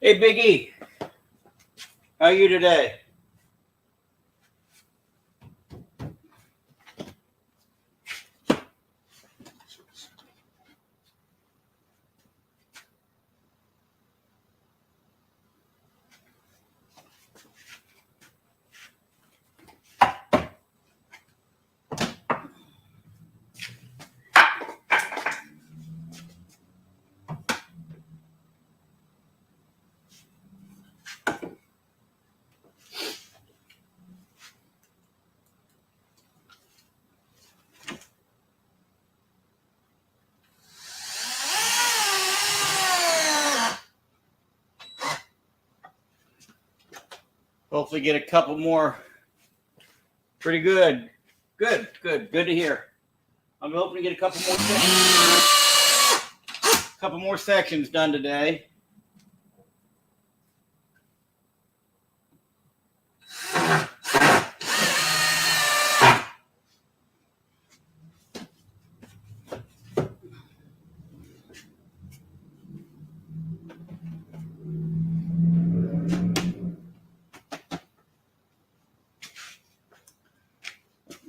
Hey, Big E, how are you today? Hopefully get a couple more. Pretty good. Good to hear. I'm hoping to get a couple more sections done today.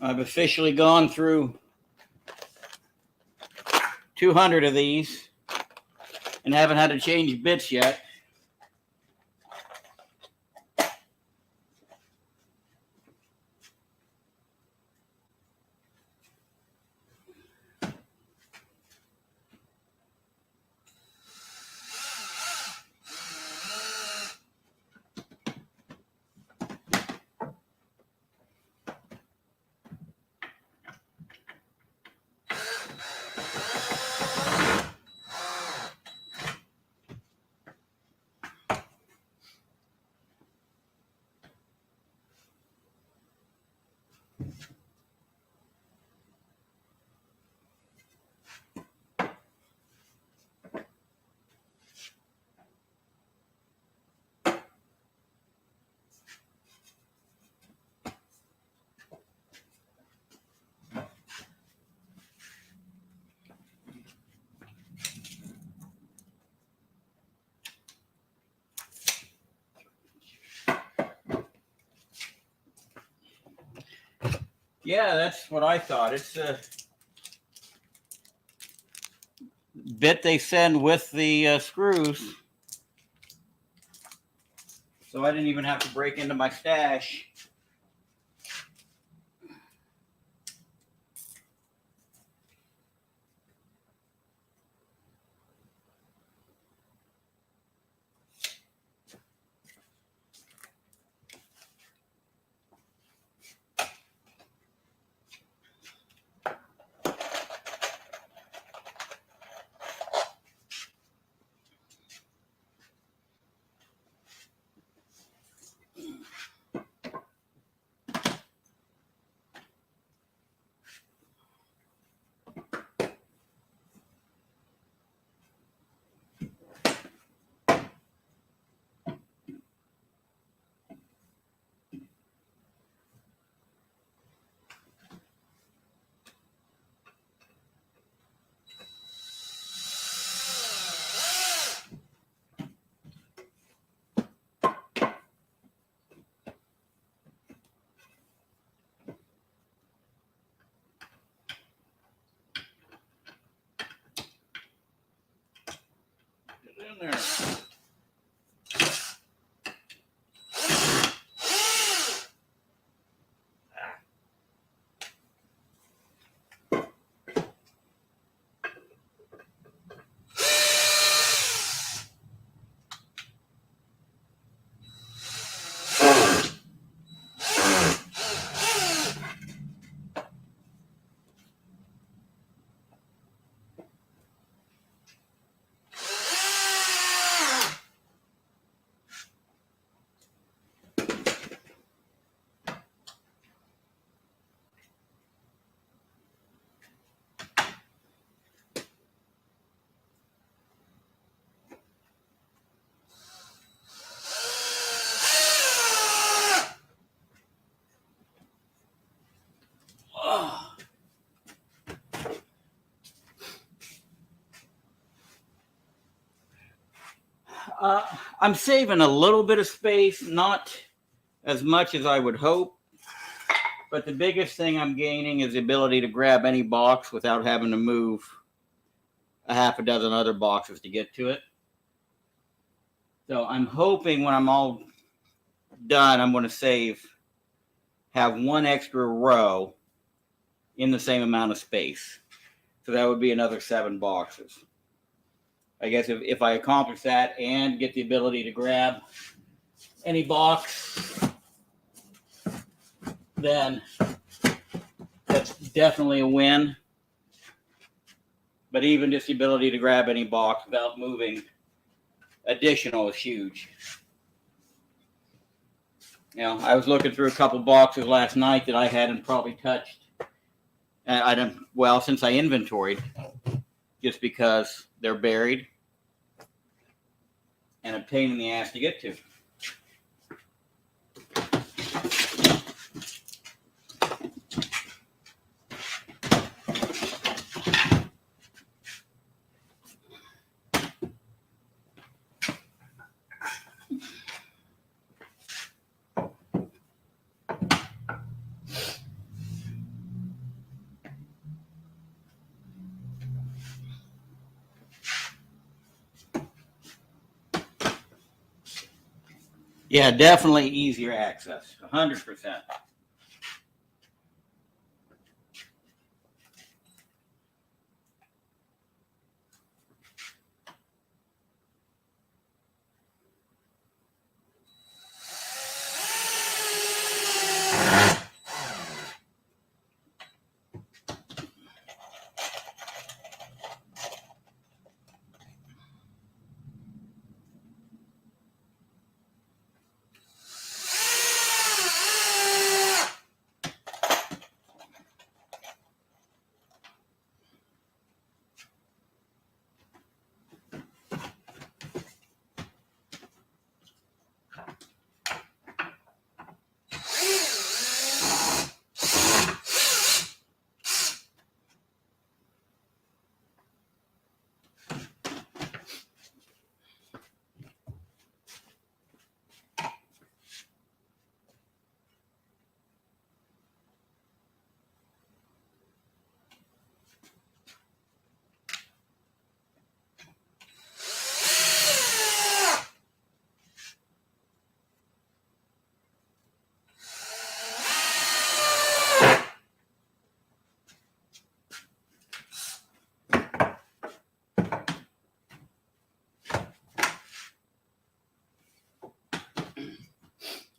I've officially gone through 200 of these and haven't had to change bits yet. Yeah, that's what I thought. It's a bit they send with the screws. So I didn't even have to break into my stash. Get in there. I'm saving a little bit of space, not as much as I would hope. But the biggest thing I'm gaining is the ability to grab any box without having to move a half a dozen other boxes to get to it. So I'm hoping when I'm all done, I'm going to have one extra row in the same amount of space. So that would be another 7 boxes. I guess if I accomplish that and get the ability to grab any box, then that's definitely a win. But even just the ability to grab any box without moving additional is huge. You know, I was looking through a couple boxes last night that I hadn't probably touched. Since I inventoried, just because they're buried and a pain in the ass to get to. Yeah, definitely easier access, 100%.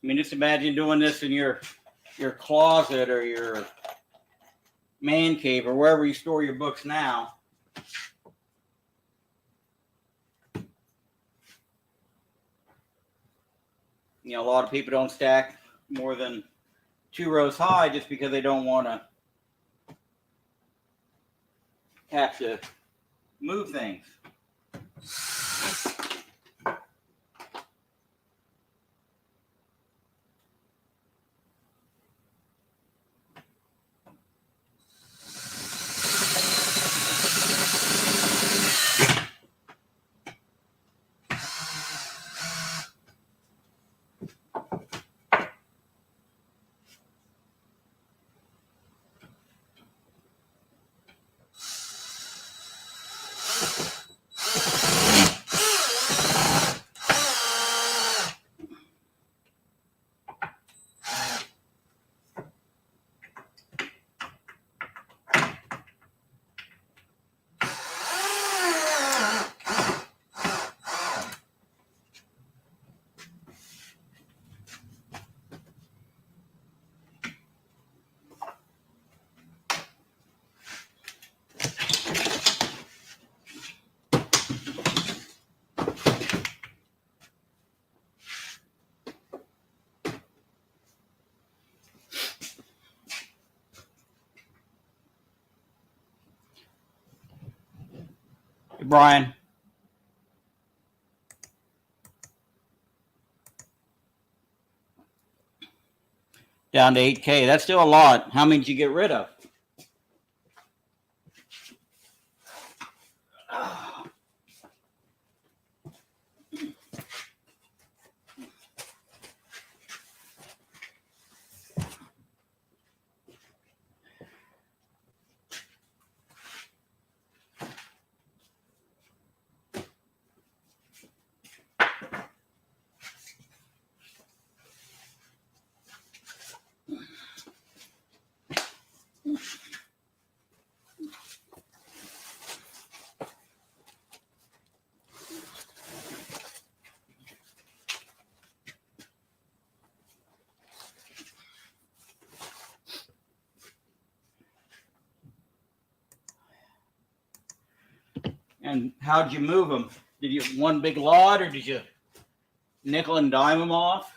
I mean, just imagine doing this in your closet or your man cave or wherever you store your books now. You know, a lot of people don't stack more than 2 rows high just because they don't want to have to move things. Brian. Down to 8K. That's still a lot. How many did you get rid of? And how'd you move them? Did you one big lot, or did you nickel and dime them off?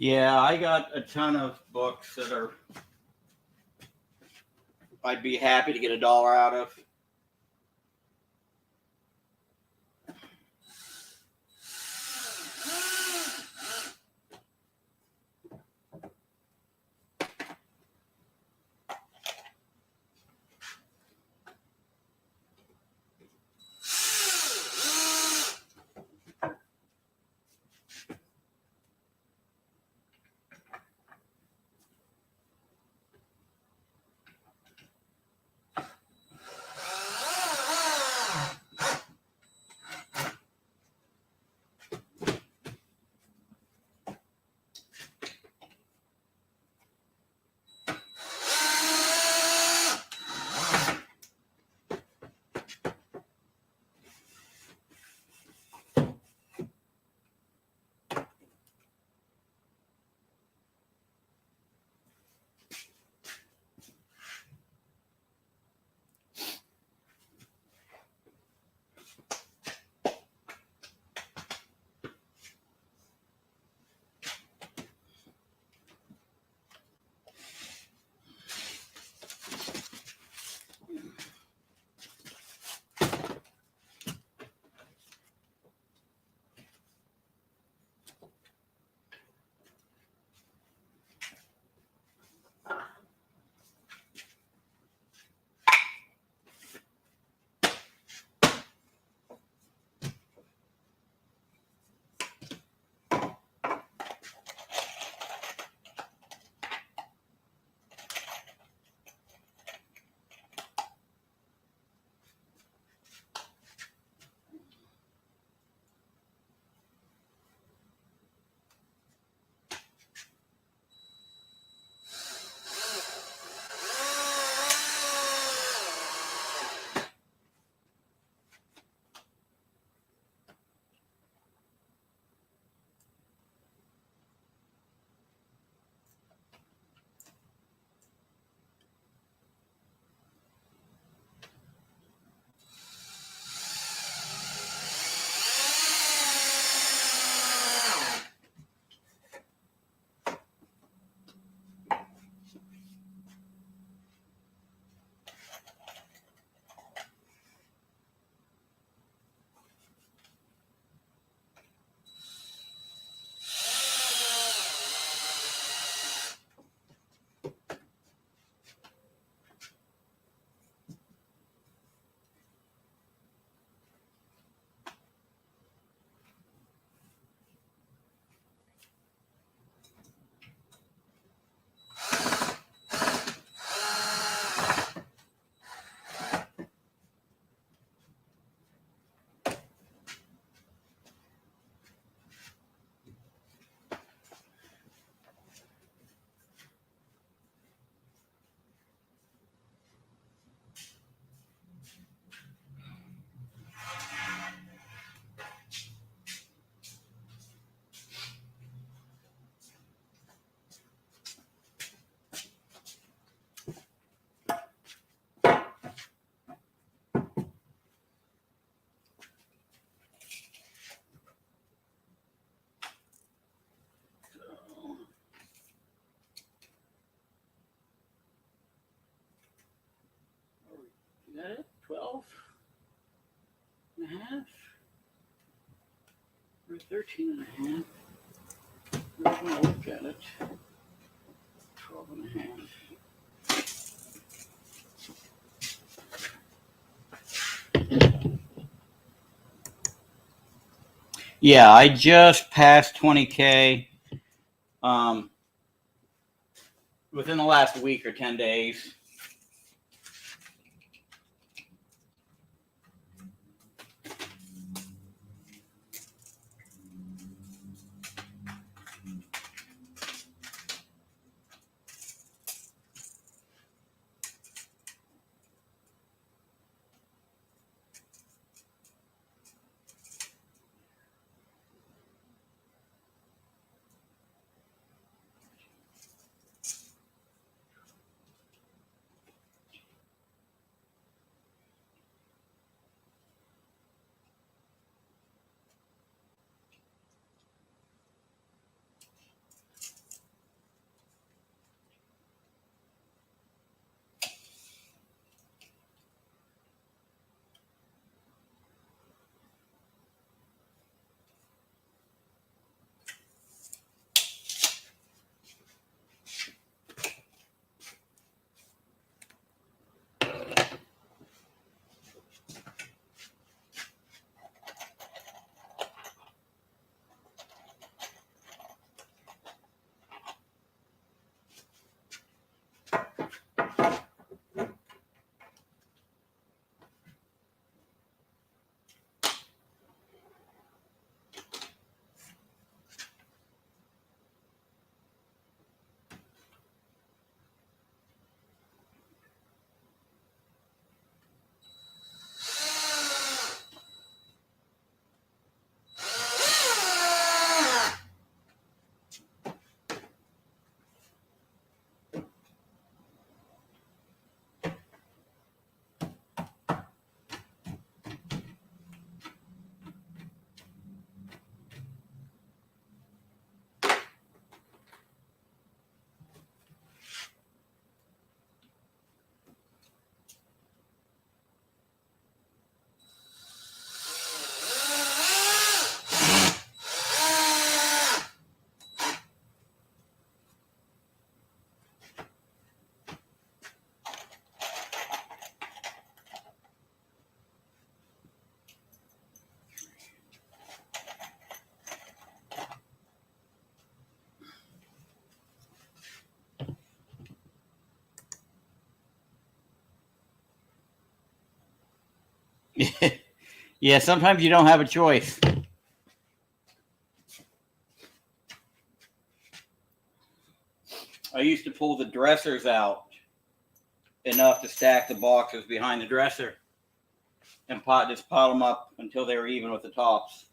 Yeah, I got a ton of books that are I'd be happy to get $1 out of. 13 and a half. We're going to look at it. 12 and a half. Yeah, I just passed 20K within the last week or 10 days. Yeah, sometimes you don't have a choice. I used to pull the dressers out enough to stack the boxes behind the dresser and just pile them up until they were even with the tops.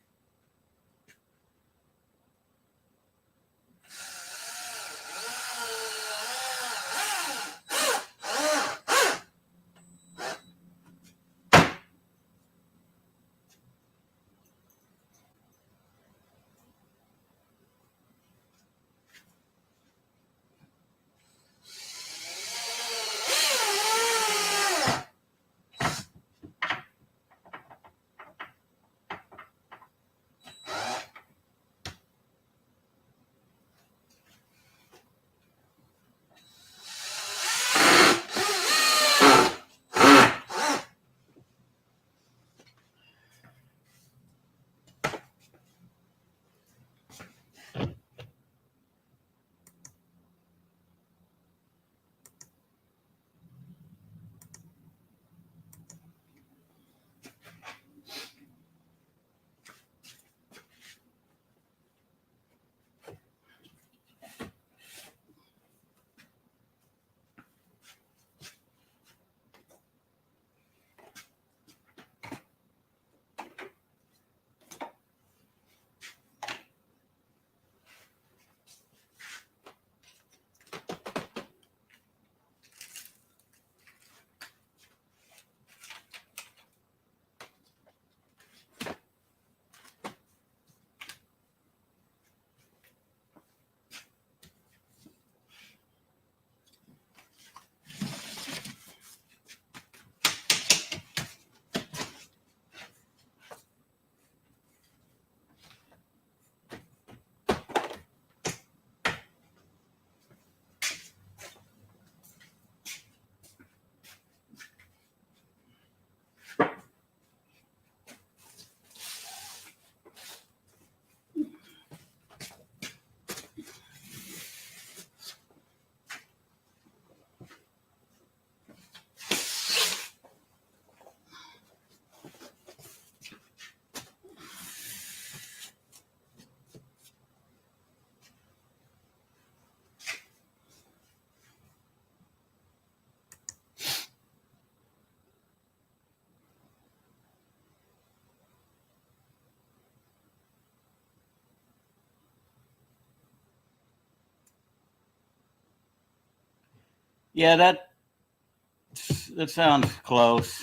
Yeah, that sounds close.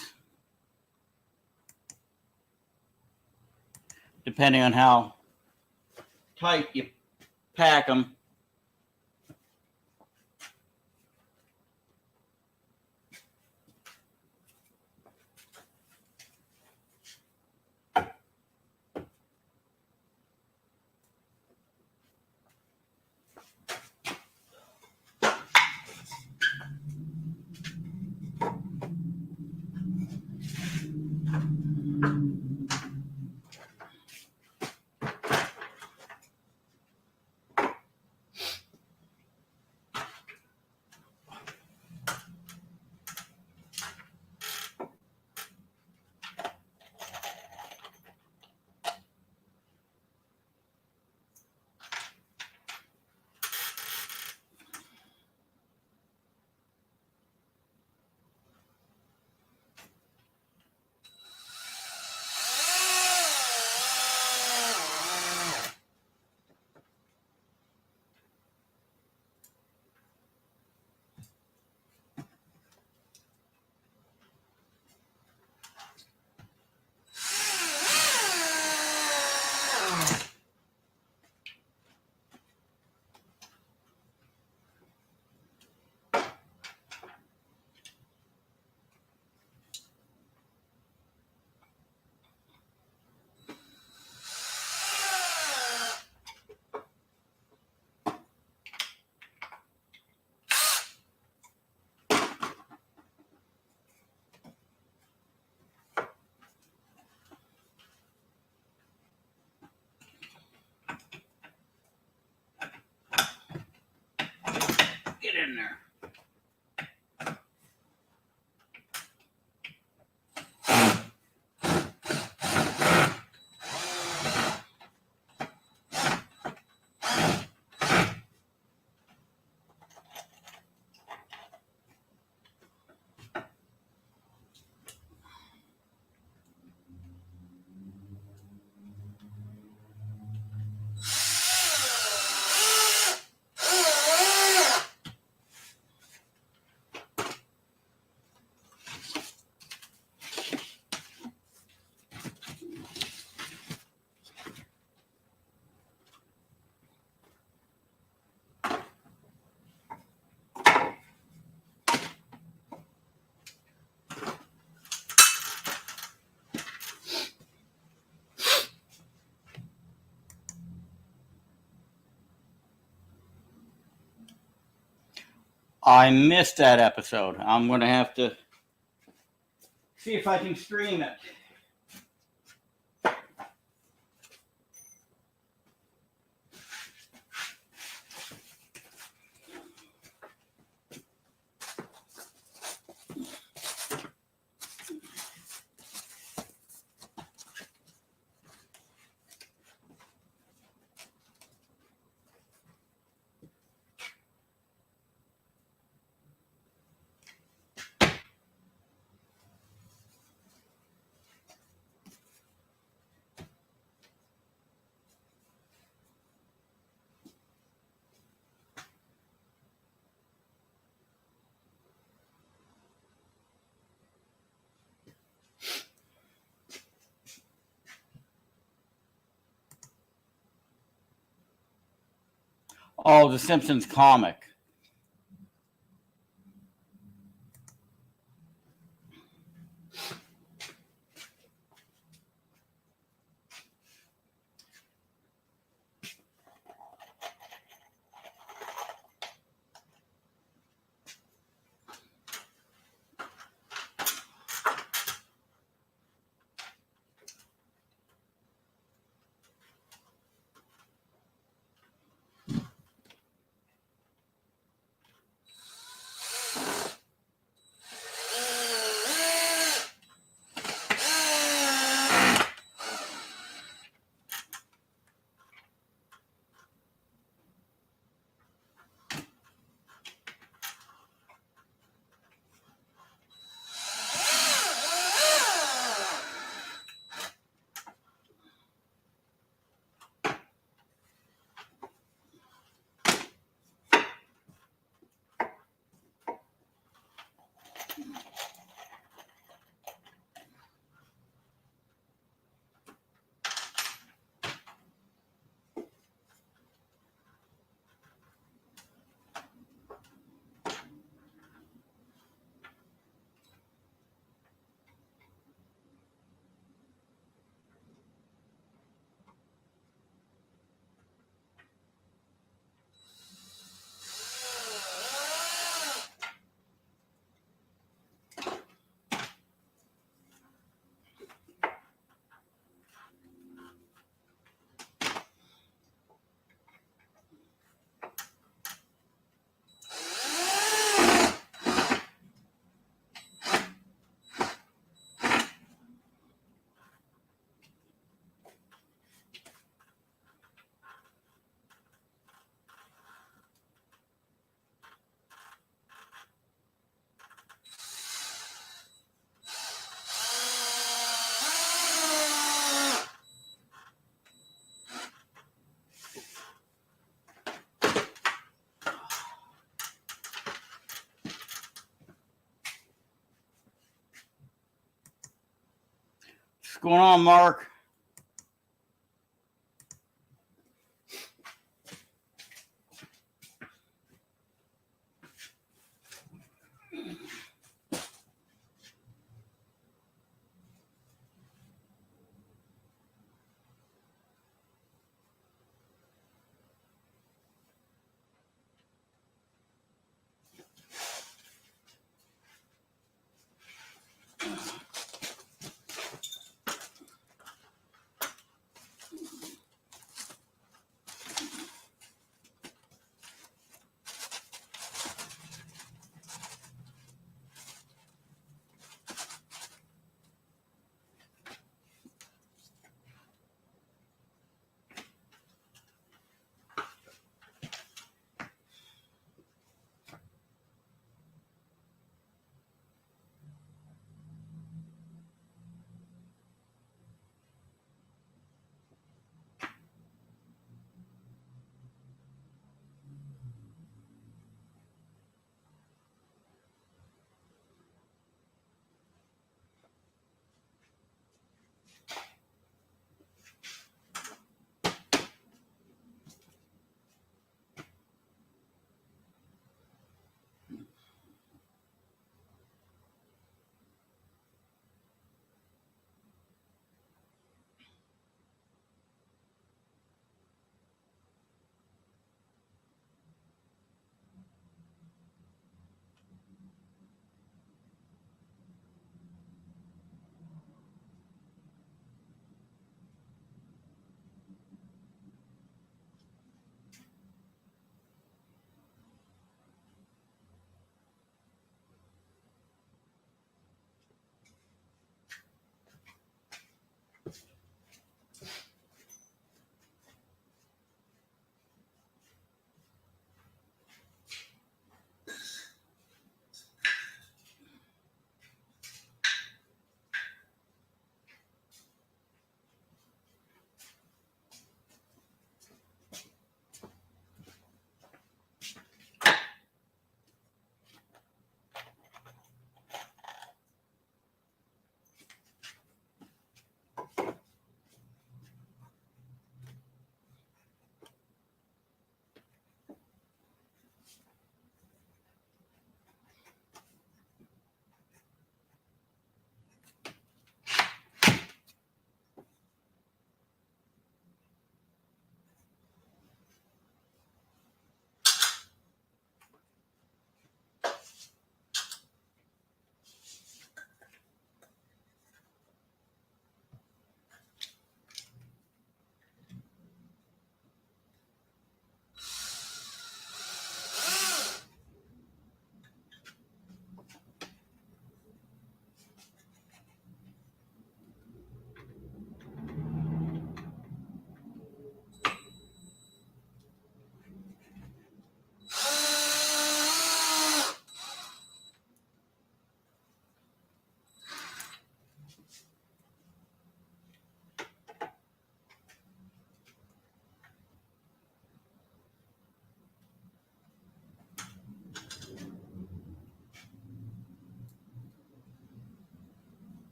Depending on how tight you pack them. Get in there. I missed that episode. I'm going to have to see if I can stream it. Oh, the Simpsons comic. going on, Mark?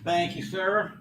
Thank you, sir.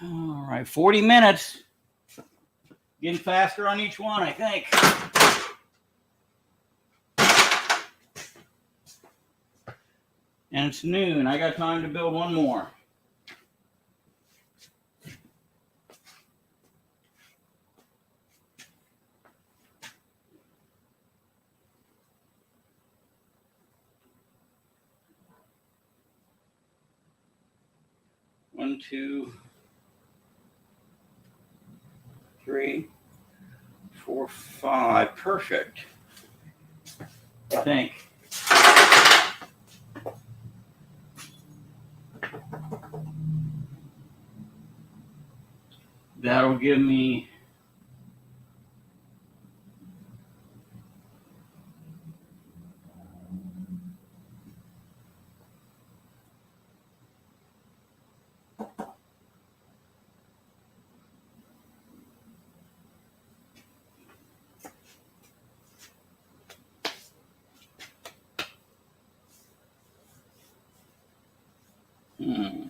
All right, 40 minutes. Getting faster on each one, I think. And it's noon. I got time to build one more. One, two, three, four, five. Perfect. I think. That'll give me Hmm.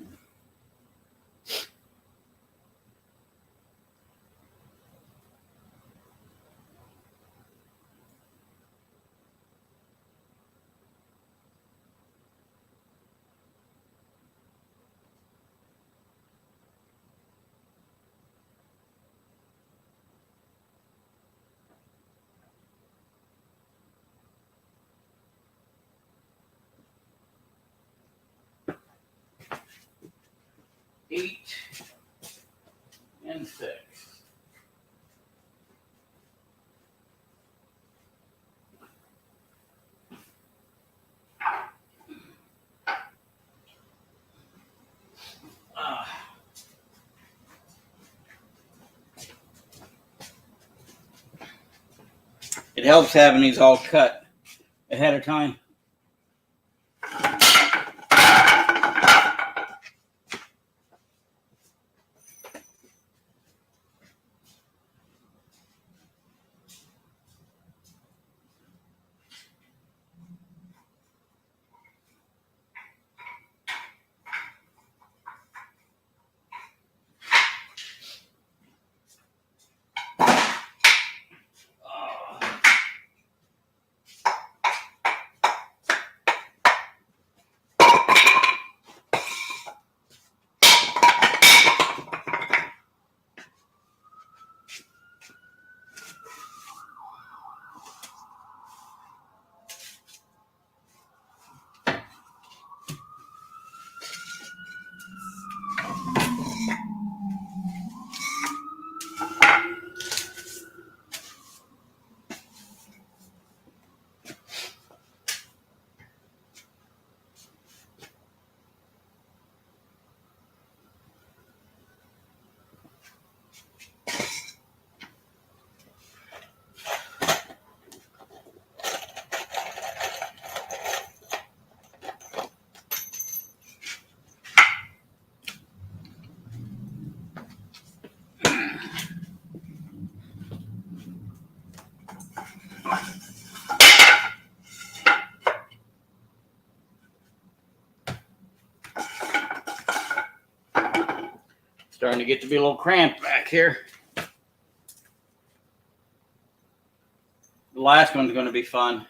Eight and six. It helps having these all cut ahead of time. Starting to get to be a little cramped back here. The last one's going to be fun.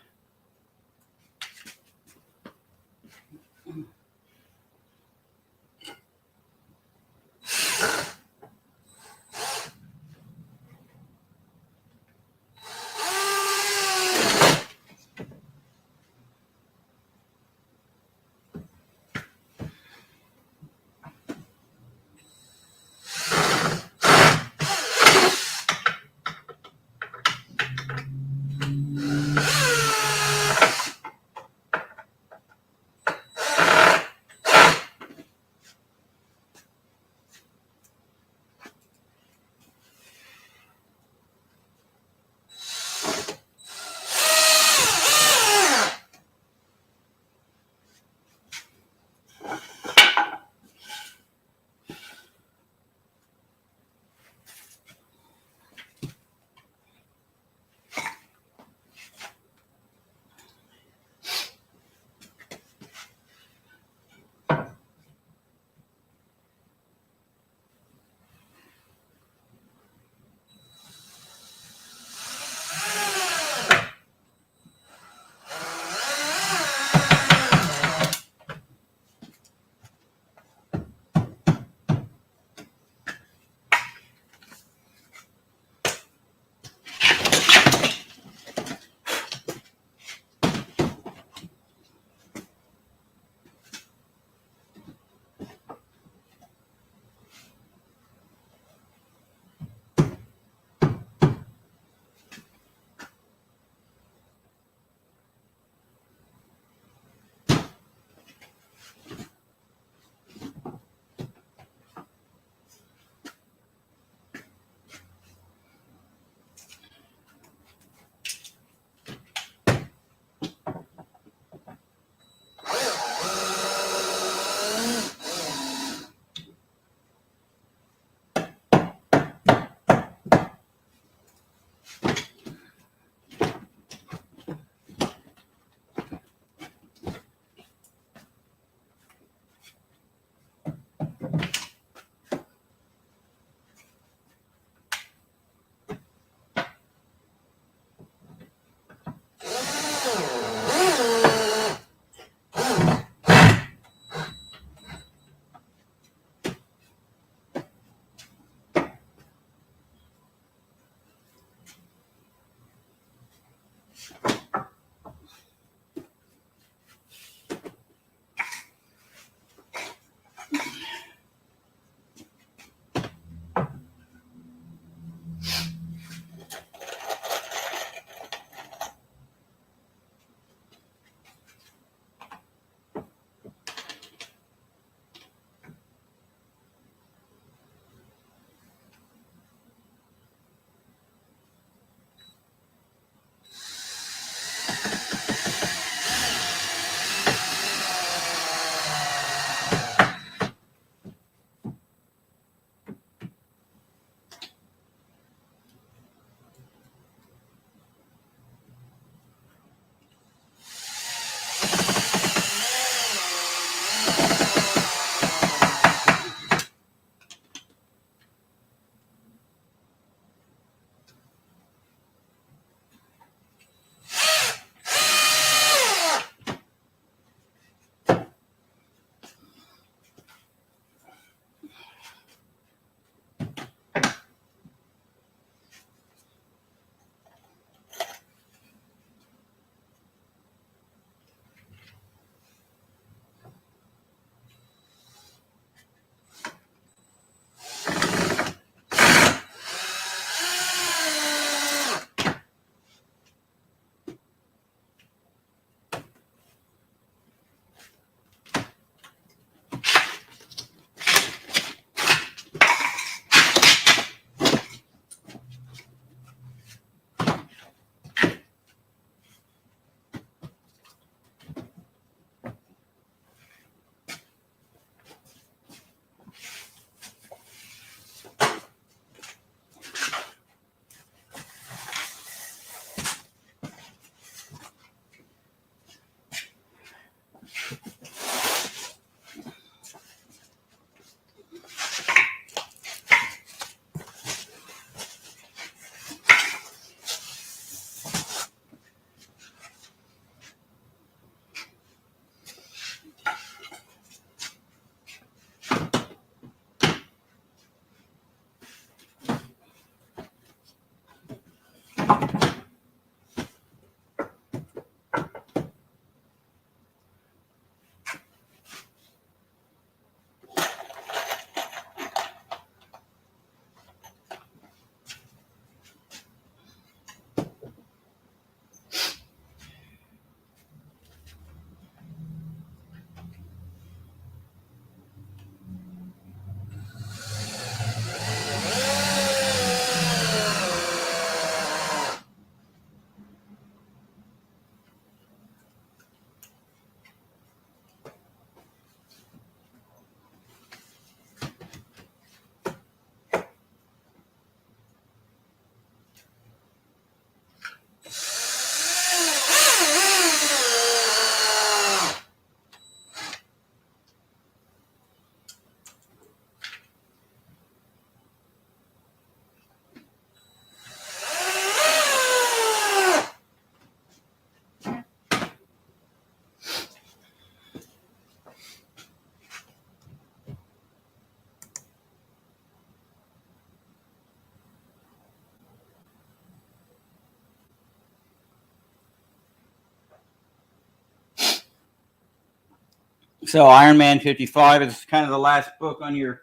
So Iron Man 55 is kind of the last book on your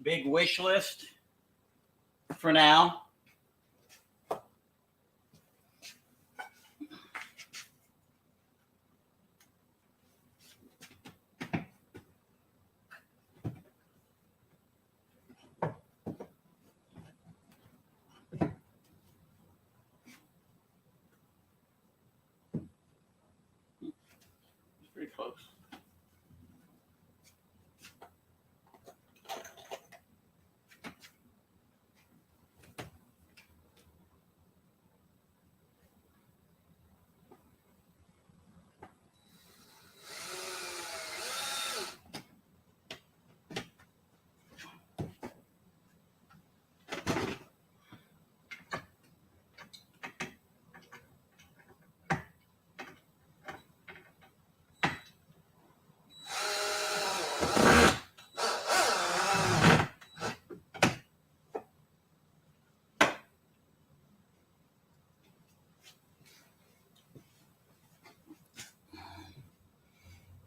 big wish list for now. It's pretty close.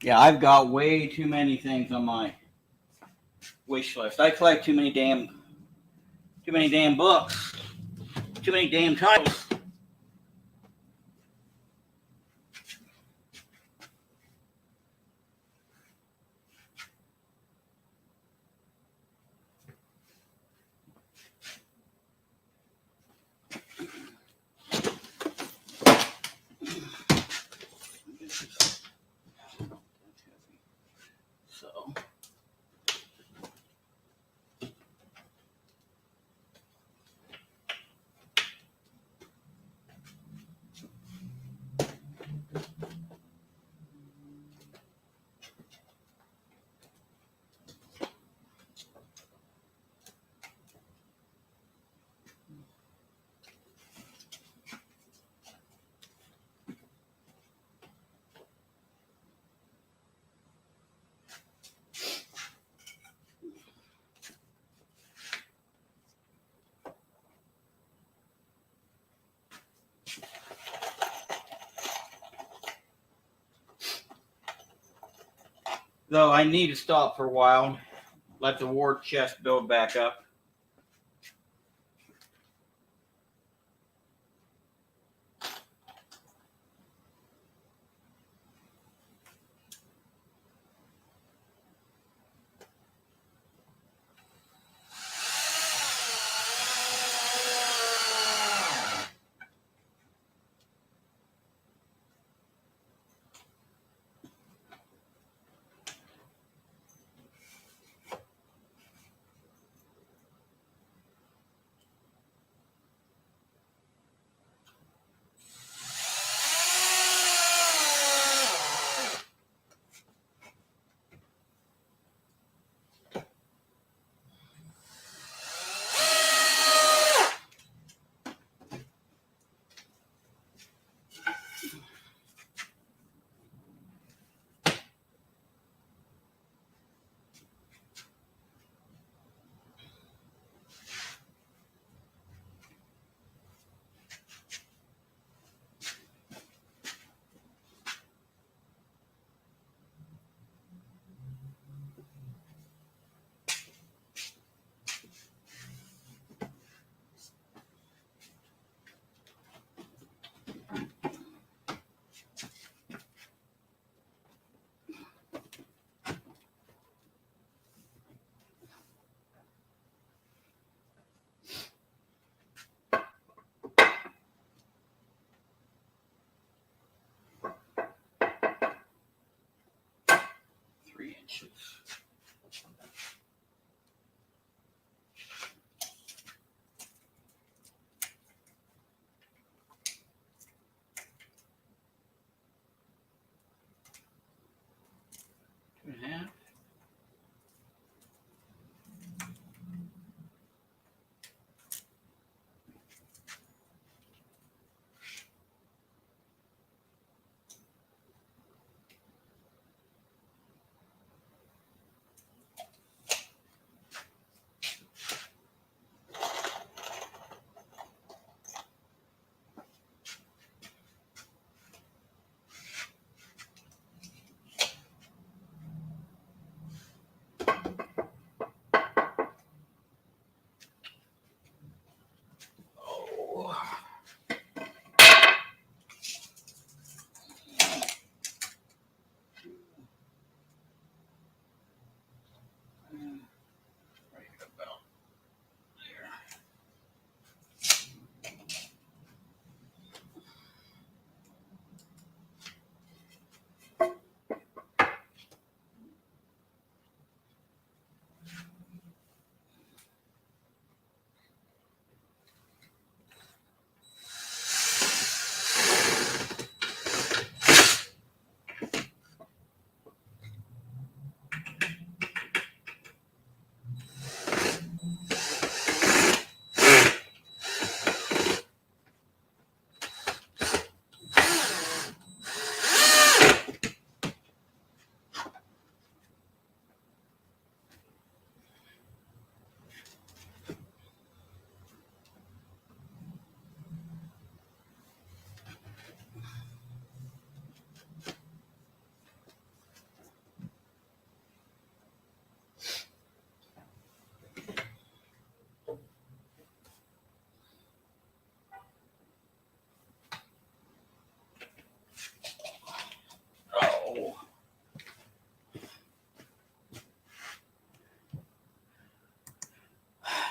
Yeah, I've got way too many things on my wish list. I collect too many damn books, too many damn titles. So. Though I need to stop for a while, let the war chest build back up. Inches. Two and a half.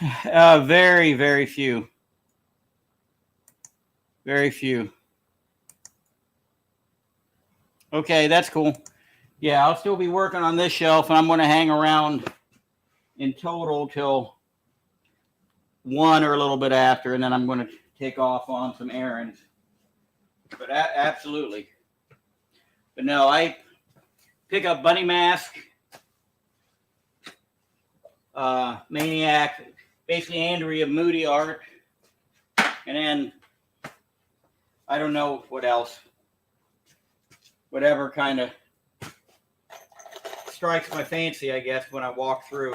Very, very few. Very few. Okay, that's cool. Yeah, I'll still be working on this shelf, and I'm going to hang around in total till 1 or a little bit after, and then I'm going to take off on some errands. But absolutely. But no, I pick up Bunny Mask, Maniac, basically Andrea Moody art, and then I don't know what else. Whatever kind of strikes my fancy, I guess, when I walk through.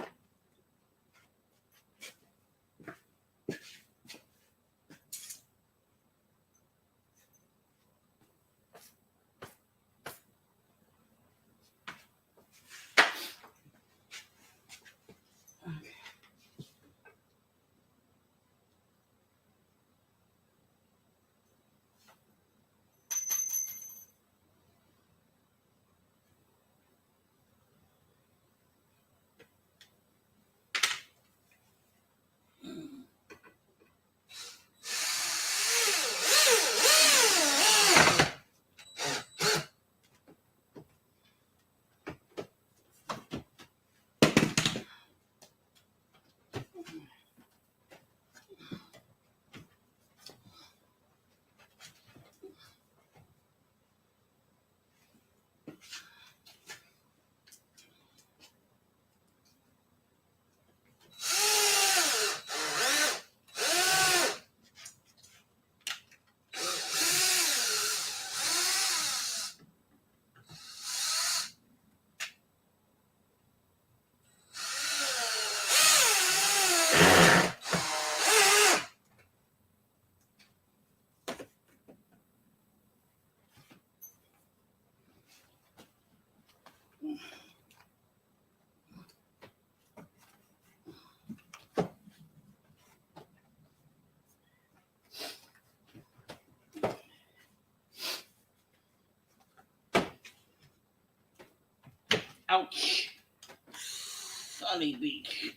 Ouch. Sunny Beach.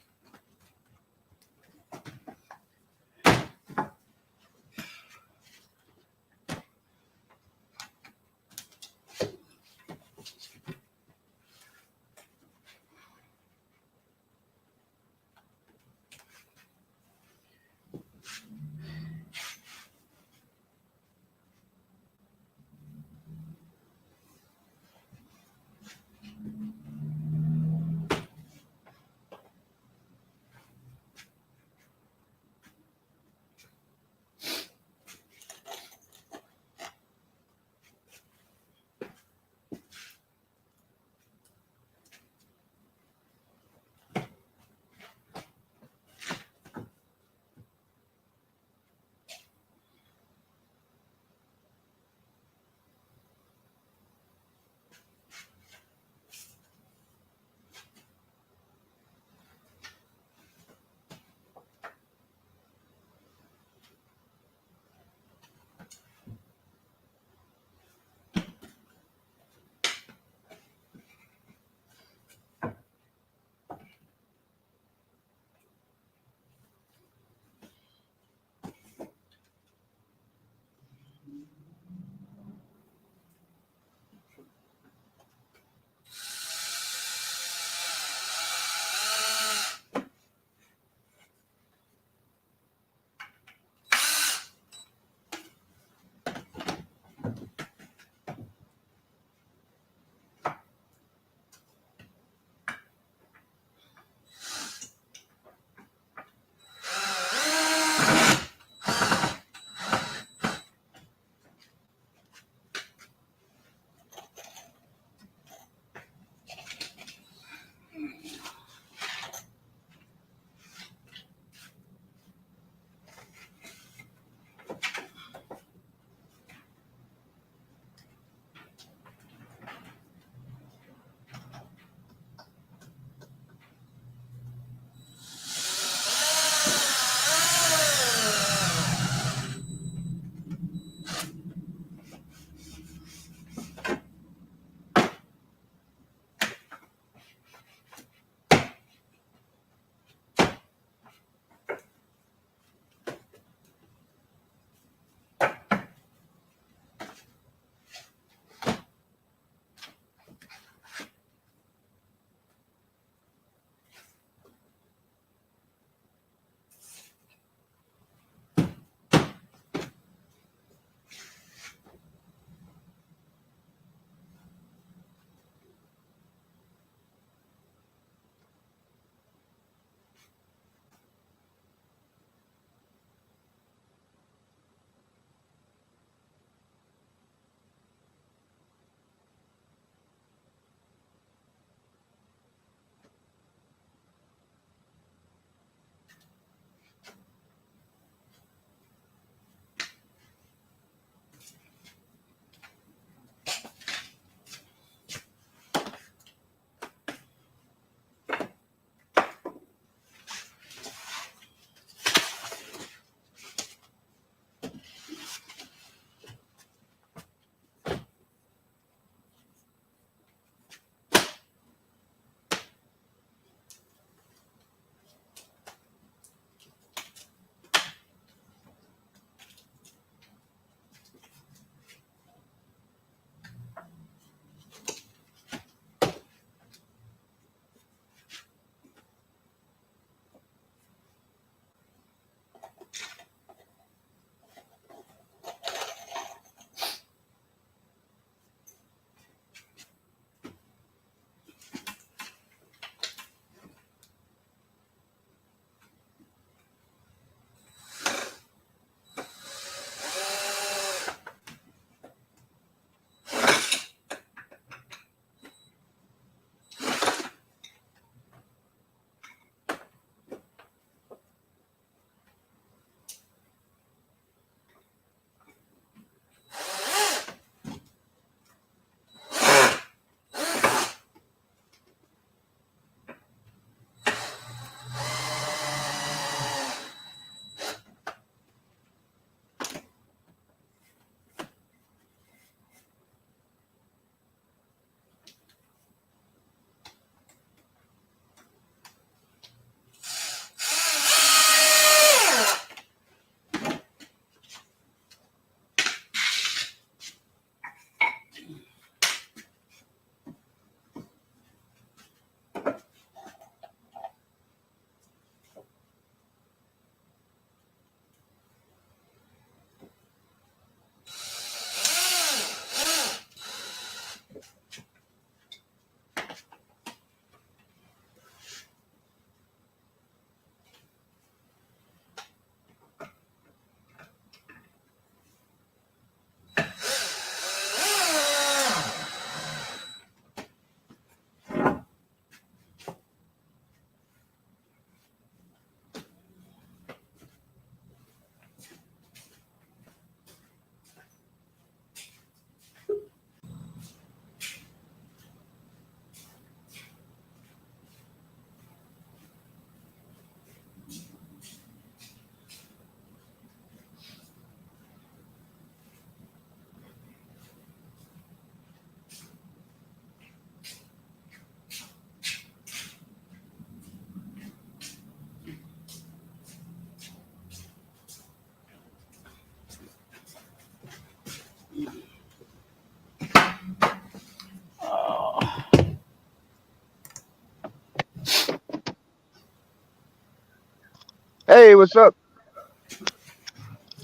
Hey, what's up?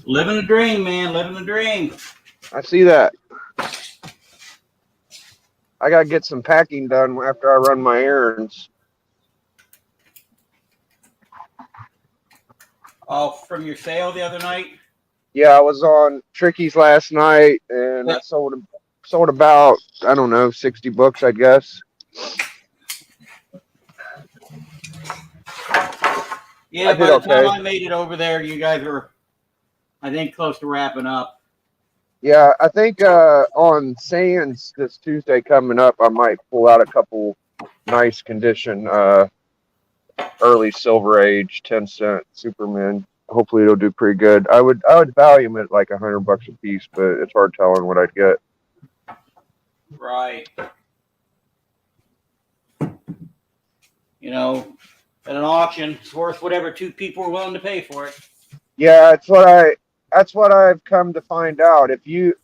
Living the dream, man. Living the dream. I see that. I gotta get some packing done after I run my errands. Oh, from your sale the other night? Yeah, I was on Tricky's last night, and I sold about, I don't know, 60 books, I guess. Yeah, I by did the time okay. I made it over there, you guys were, I think, close to wrapping up. Yeah, I think on Sands this Tuesday coming up, I might pull out a couple nice condition early Silver Age 10-cent Superman. Hopefully it'll do pretty good. I would value them at like $100 a piece, but it's hard telling what I'd get. Right. You know, at an auction, it's worth whatever two people are willing to pay for it. Yeah, that's what I've come to find out. If you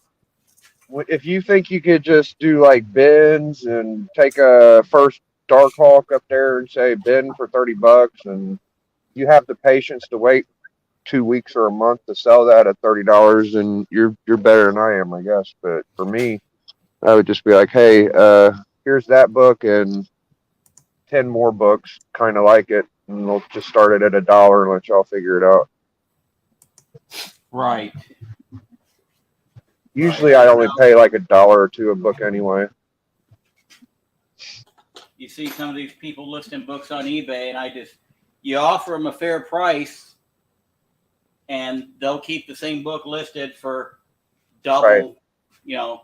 think you could just do like bins and take a first Darkhawk up there and say bin for $30, and you have the patience to wait 2 weeks or a month to sell that at $30, and you're better than I am, I guess. But for me, I would just be like, hey, here's that book and 10 more books kind of like it, and we'll just start it at $1 and let y'all figure it out. Right. Usually I only pay like $1 or $2 a book anyway. You see some of these people listing books on eBay, and you offer them a fair price, and they'll keep the same book listed for double, Right.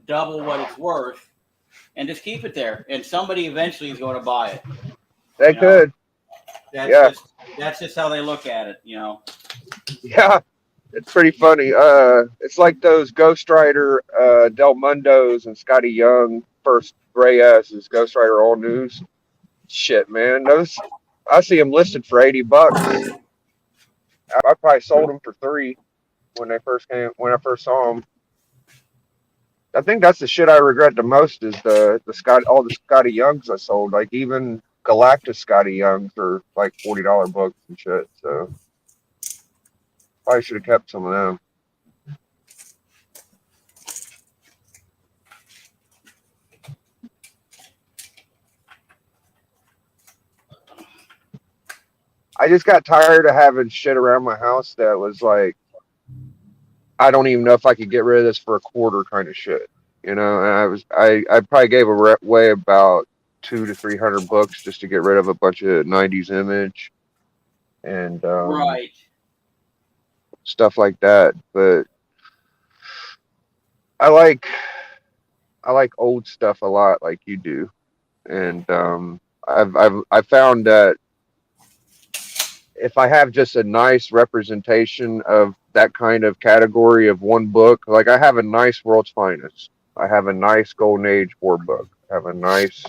Double what it's worth, and just keep it there. And somebody eventually is going to buy it. They could. That's just how they look at it, Yeah. It's pretty funny. It's like those Ghost Rider Del Mundos and Scotty Young first Gray S's Ghost Rider All News. Shit, man. Those I see them listed for $80. I probably sold them for $3 when I first saw them. I think that's the shit I regret the most is all the Scotty Youngs I sold. Like even Galactus Scotty Youngs are like $40 books and shit. So probably should have kept some of them. I just got tired of having shit around my house that was like, I don't even know if I could get rid of this for a quarter kind of shit, And I probably gave away about 200 to 300 books just to get rid of a bunch of '90s Image and right, stuff like that. But I like old stuff a lot, like you do, and I've found that if I have just a nice representation of that kind of category of one book, like I have a nice World's Finest, I have a nice Golden Age war book, I have a nice,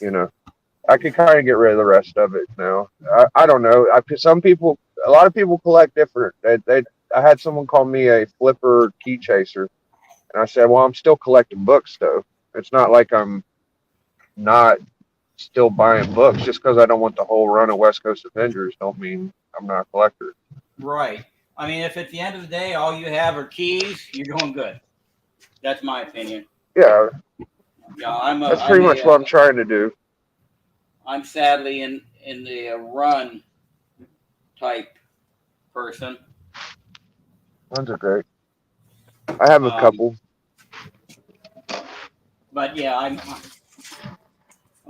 I can kind of get rid of the rest of it now. I don't know. A lot of people collect different. I had someone call me a flipper key chaser, and I said, well, I'm still collecting books though. It's not like I'm not still buying books. Just because I don't want the whole run of West Coast Avengers don't mean I'm not a collector. Right. I mean, if at the end of the day all you have are keys, you're going good. That's my opinion. Yeah. Yeah, that's pretty much what I'm trying to do. I'm sadly in the run type person. Runs are great. I have a couple. But yeah,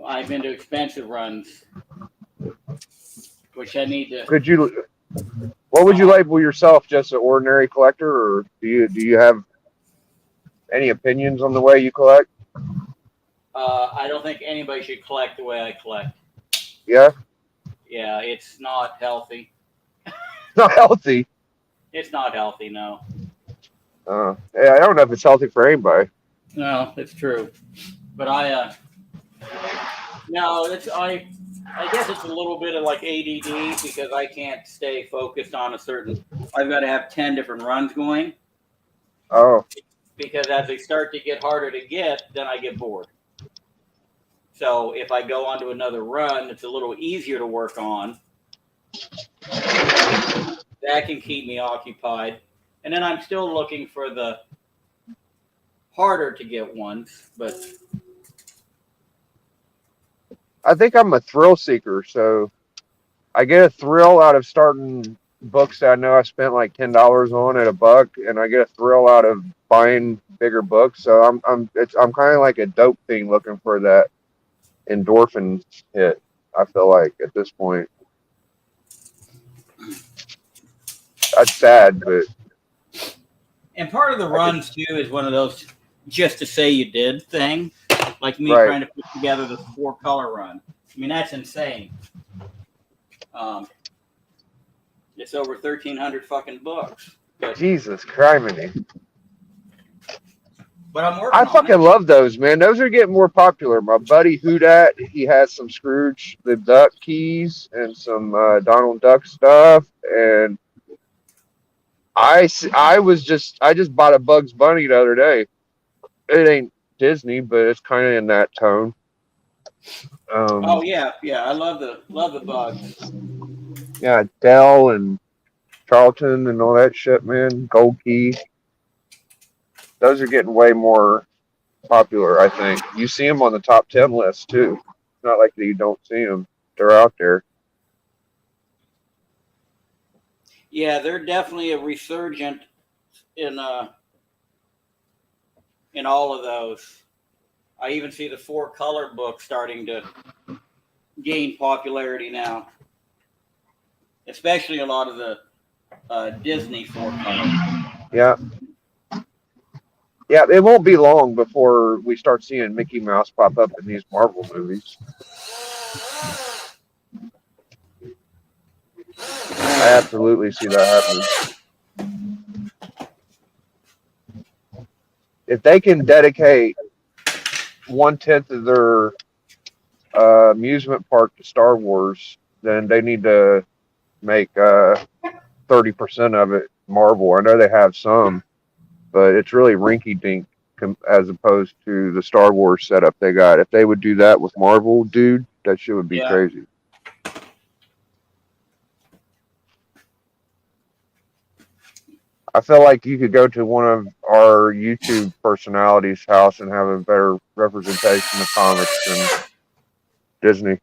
I've been to expensive runs, which I need to. What would you label yourself? Just an ordinary collector, or do you have any opinions on the way you collect? I don't think anybody should collect the way I collect. Yeah? Yeah, it's not healthy. Not healthy? It's not healthy, no. Yeah, I don't know if it's healthy for anybody. No, it's true. But I guess it's a little bit of like ADD because I can't stay focused on I've got to have 10 different runs going. Oh. Because as they start to get harder to get, then I get bored. So if I go on to another run, it's a little easier to work on. That can keep me occupied. And then I'm still looking for the harder to get ones, but I think I'm a thrill seeker, so I get a thrill out of starting books that I know I spent like $10 on at $1, and I get a thrill out of buying bigger books. So I'm kind of like a dope thing looking for that endorphin hit. I feel like at this point, that's sad, but and part of the runs too is one of those just to say you did thing, like me right. trying to put together the 4-color run. I mean, that's insane. It's over 1,300 fucking books. Jesus Christ. But I'm working I on fucking it. love those, man. Those are getting more popular. My buddy Hoodat, he has some Scrooge the Duck keys and some Donald Duck stuff, and I just bought a Bugs Bunny the other day. It ain't Disney, but it's kind of in that tone. Oh yeah, I love the bugs. Yeah, Dell and Charlton and all that shit, man. Gold Key. Those are getting way more popular, I think. You see them on the top 10 list too. It's not like you don't see them; they're out there. Yeah, they're definitely a resurgent in all of those. I even see the 4-color book starting to gain popularity now, especially a lot of the Disney 4-color. Yeah. Yeah, it won't be long before we start seeing Mickey Mouse pop up in these Marvel movies. I absolutely see that happening. If they can dedicate 1/10 of their amusement park to Star Wars, then they need to make 30% of it Marvel. I know they have some, but it's really rinky-dink as opposed to the Star Wars setup they got. If they would do that with Marvel, dude, that shit would be crazy. I feel like you could go to one of our YouTube personalities' house and have a better representation of comics than Disney.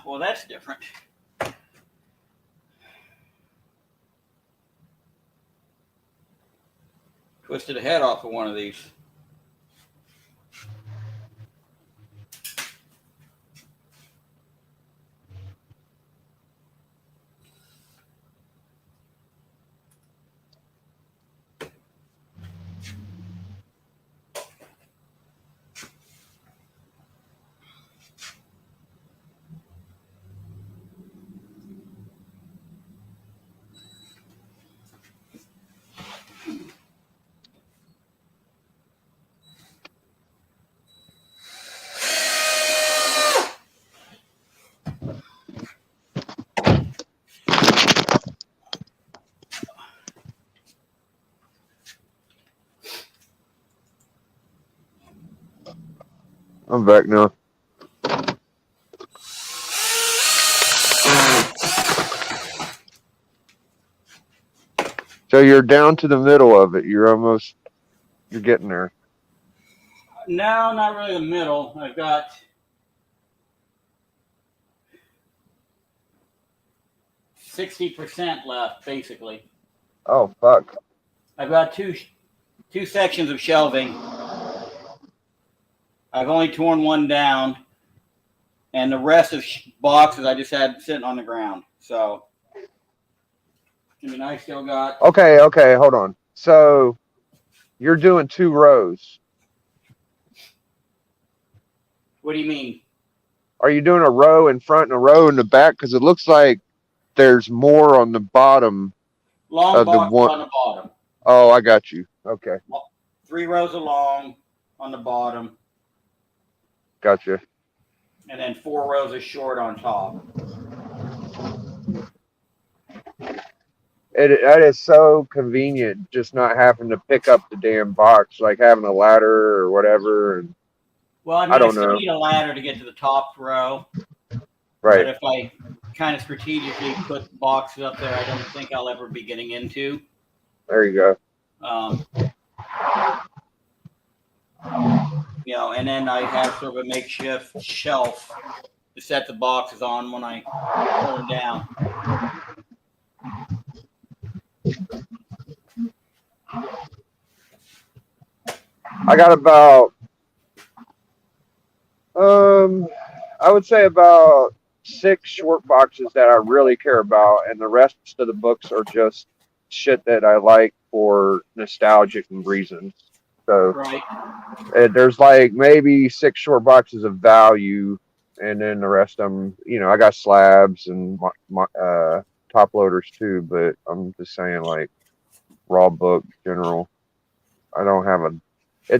Well, that's different. Twisted a head off of one of these. I'm back now. So you're down to the middle of it. You're getting there. No, not really the middle. I've got %60 left, basically. Oh, fuck. I've got two sections of shelving. I've only torn one down, and the rest of boxes I just had sitting on the ground. So, I mean, I still got. Okay, hold on. So you're doing 2 rows. What do you mean? Are you doing a row in front and a row in the back? Because it looks like there's more on the bottom Long of the box one. on the bottom. Oh, I got you. Okay, 3 rows of long on the bottom, gotcha. and then 4 rows of short on top. That is so convenient, just not having to pick up the damn box, like having a ladder or whatever. And Well, I mean, I I don't still know. need a ladder to get to the top row, but Right. if I kind of strategically put boxes up there, I don't think I'll ever be getting into. There you go. You know, and then I have sort of a makeshift shelf to set the boxes on when I pull them down. I got about, I would say about 6 short boxes that I really care about, and the rest of the books are just shit that I like for nostalgic reasons. So Right. there's like maybe 6 short boxes of value, and then the rest of them, you know, I got slabs and top loaders too, but I'm just saying like raw book general. I don't have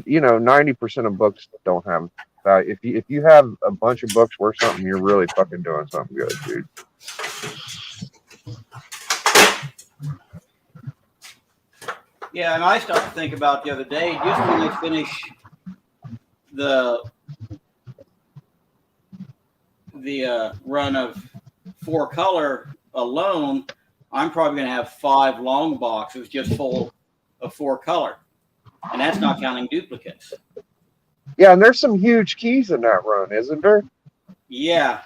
you know, 90% of books don't have value. If you have a bunch of books worth something, you're really fucking doing something good, dude. Yeah, and I started to think about the other day, just when I finish the run of 4 color alone, I'm probably going to have 5 long boxes just full of 4 color, and that's not counting duplicates. Yeah, and there's some huge keys in that run, isn't there? Yeah.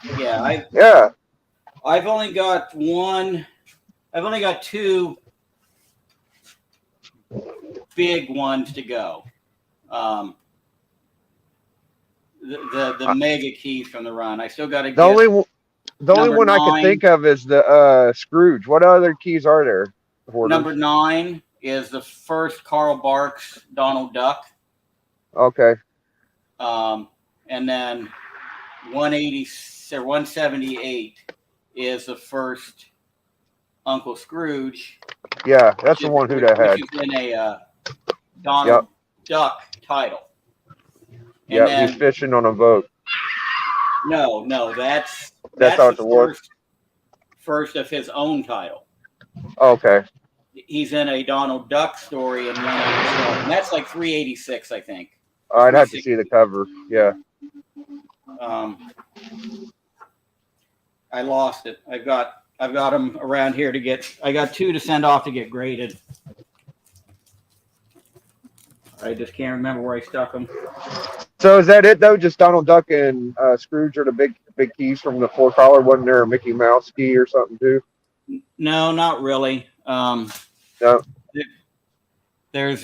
I've only got 2 big ones to go. The mega keys from the run. I still got to get. The only one I can think of is the Scrooge. What other keys are there? Hoarders? Number 9 is the first Carl Barks Donald Duck. Okay. And then 180 or 178 is the first Uncle Scrooge. Yeah, that's the one who that had. Which is in a Donald Duck title. Yeah, he's fishing on a boat. No, that's how the first of his own title. Okay. He's in a Donald Duck story in 187. And that's like 386, I think. I'd have to see the cover. Yeah. I lost it. I've got them around here to get. I got 2 to send off to get graded. I just can't remember where I stuck them. So is that it though? Just Donald Duck and Scrooge are the big keys from the 4 collar. Wasn't there a Mickey Mouse key or something too? No, not really. No. There's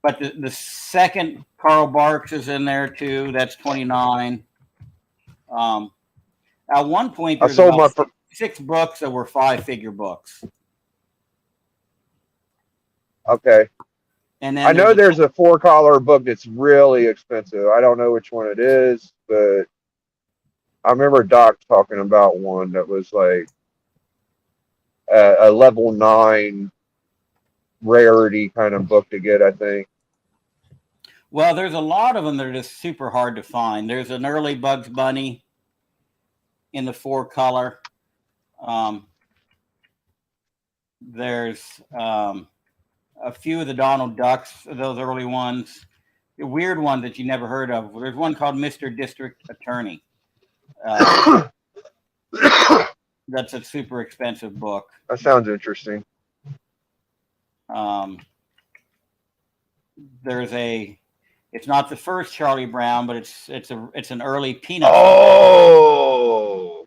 but the second Carl Barks is in there too. That's 29. At one point, there was 6 books that were 5-figure books. Okay. And then I know there's a 4 collar book that's really expensive. I don't know which one it is, but I remember Doc talking about one that was like a level 9 rarity kind of book to get, I think. Well, there's a lot of them that are just super hard to find. There's an early Bugs Bunny in the 4 color. There's a few of the Donald Ducks, those early ones. The weird one that you never heard of. There's one called Mr. District Attorney. That's a super expensive book. That sounds interesting. It's not the first Charlie Brown, but it's an early Peanuts. Oh.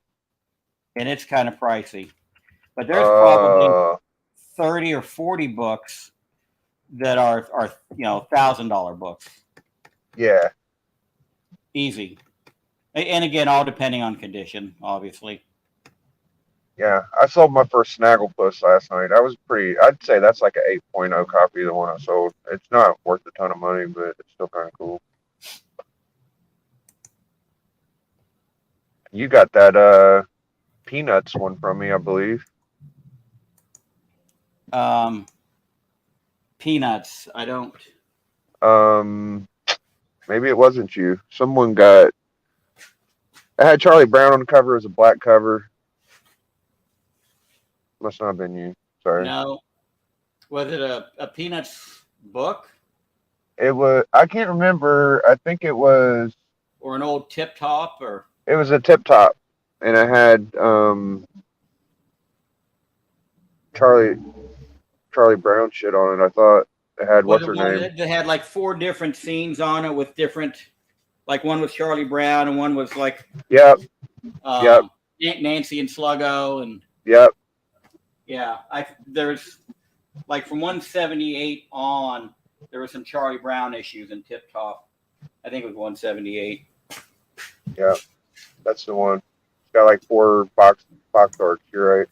And it's kind of pricey. But there's probably 30 or 40 books that are $1,000 books. Yeah. Easy. And again, all depending on condition, obviously. Yeah, I sold my first Snagglepuss last night. I'd say that's like an 8.0 copy of the one I sold. It's not worth a ton of money, but it's still kind of cool. You got that Peanuts one from me, I believe. Peanuts. I don't. Maybe it wasn't you. Someone got. It had Charlie Brown on the cover as a black cover. Must not have been you. Sorry. No. Was it a Peanuts book It was. I can't remember. I think it was. or an old Tip Top or? It was a tip top, and it had Charlie Brown shit on it. I thought it had Was what's it her one name? that had like 4 different scenes on it with different, like one was Charlie Brown and one was like Yep. um, Nancy and Sluggo and Yep. yeah, there's like from 178 on there was some Charlie Brown issues in Tip Top. I think it was 178. Yeah. That's the one. It's got like 4 box arts. You're right.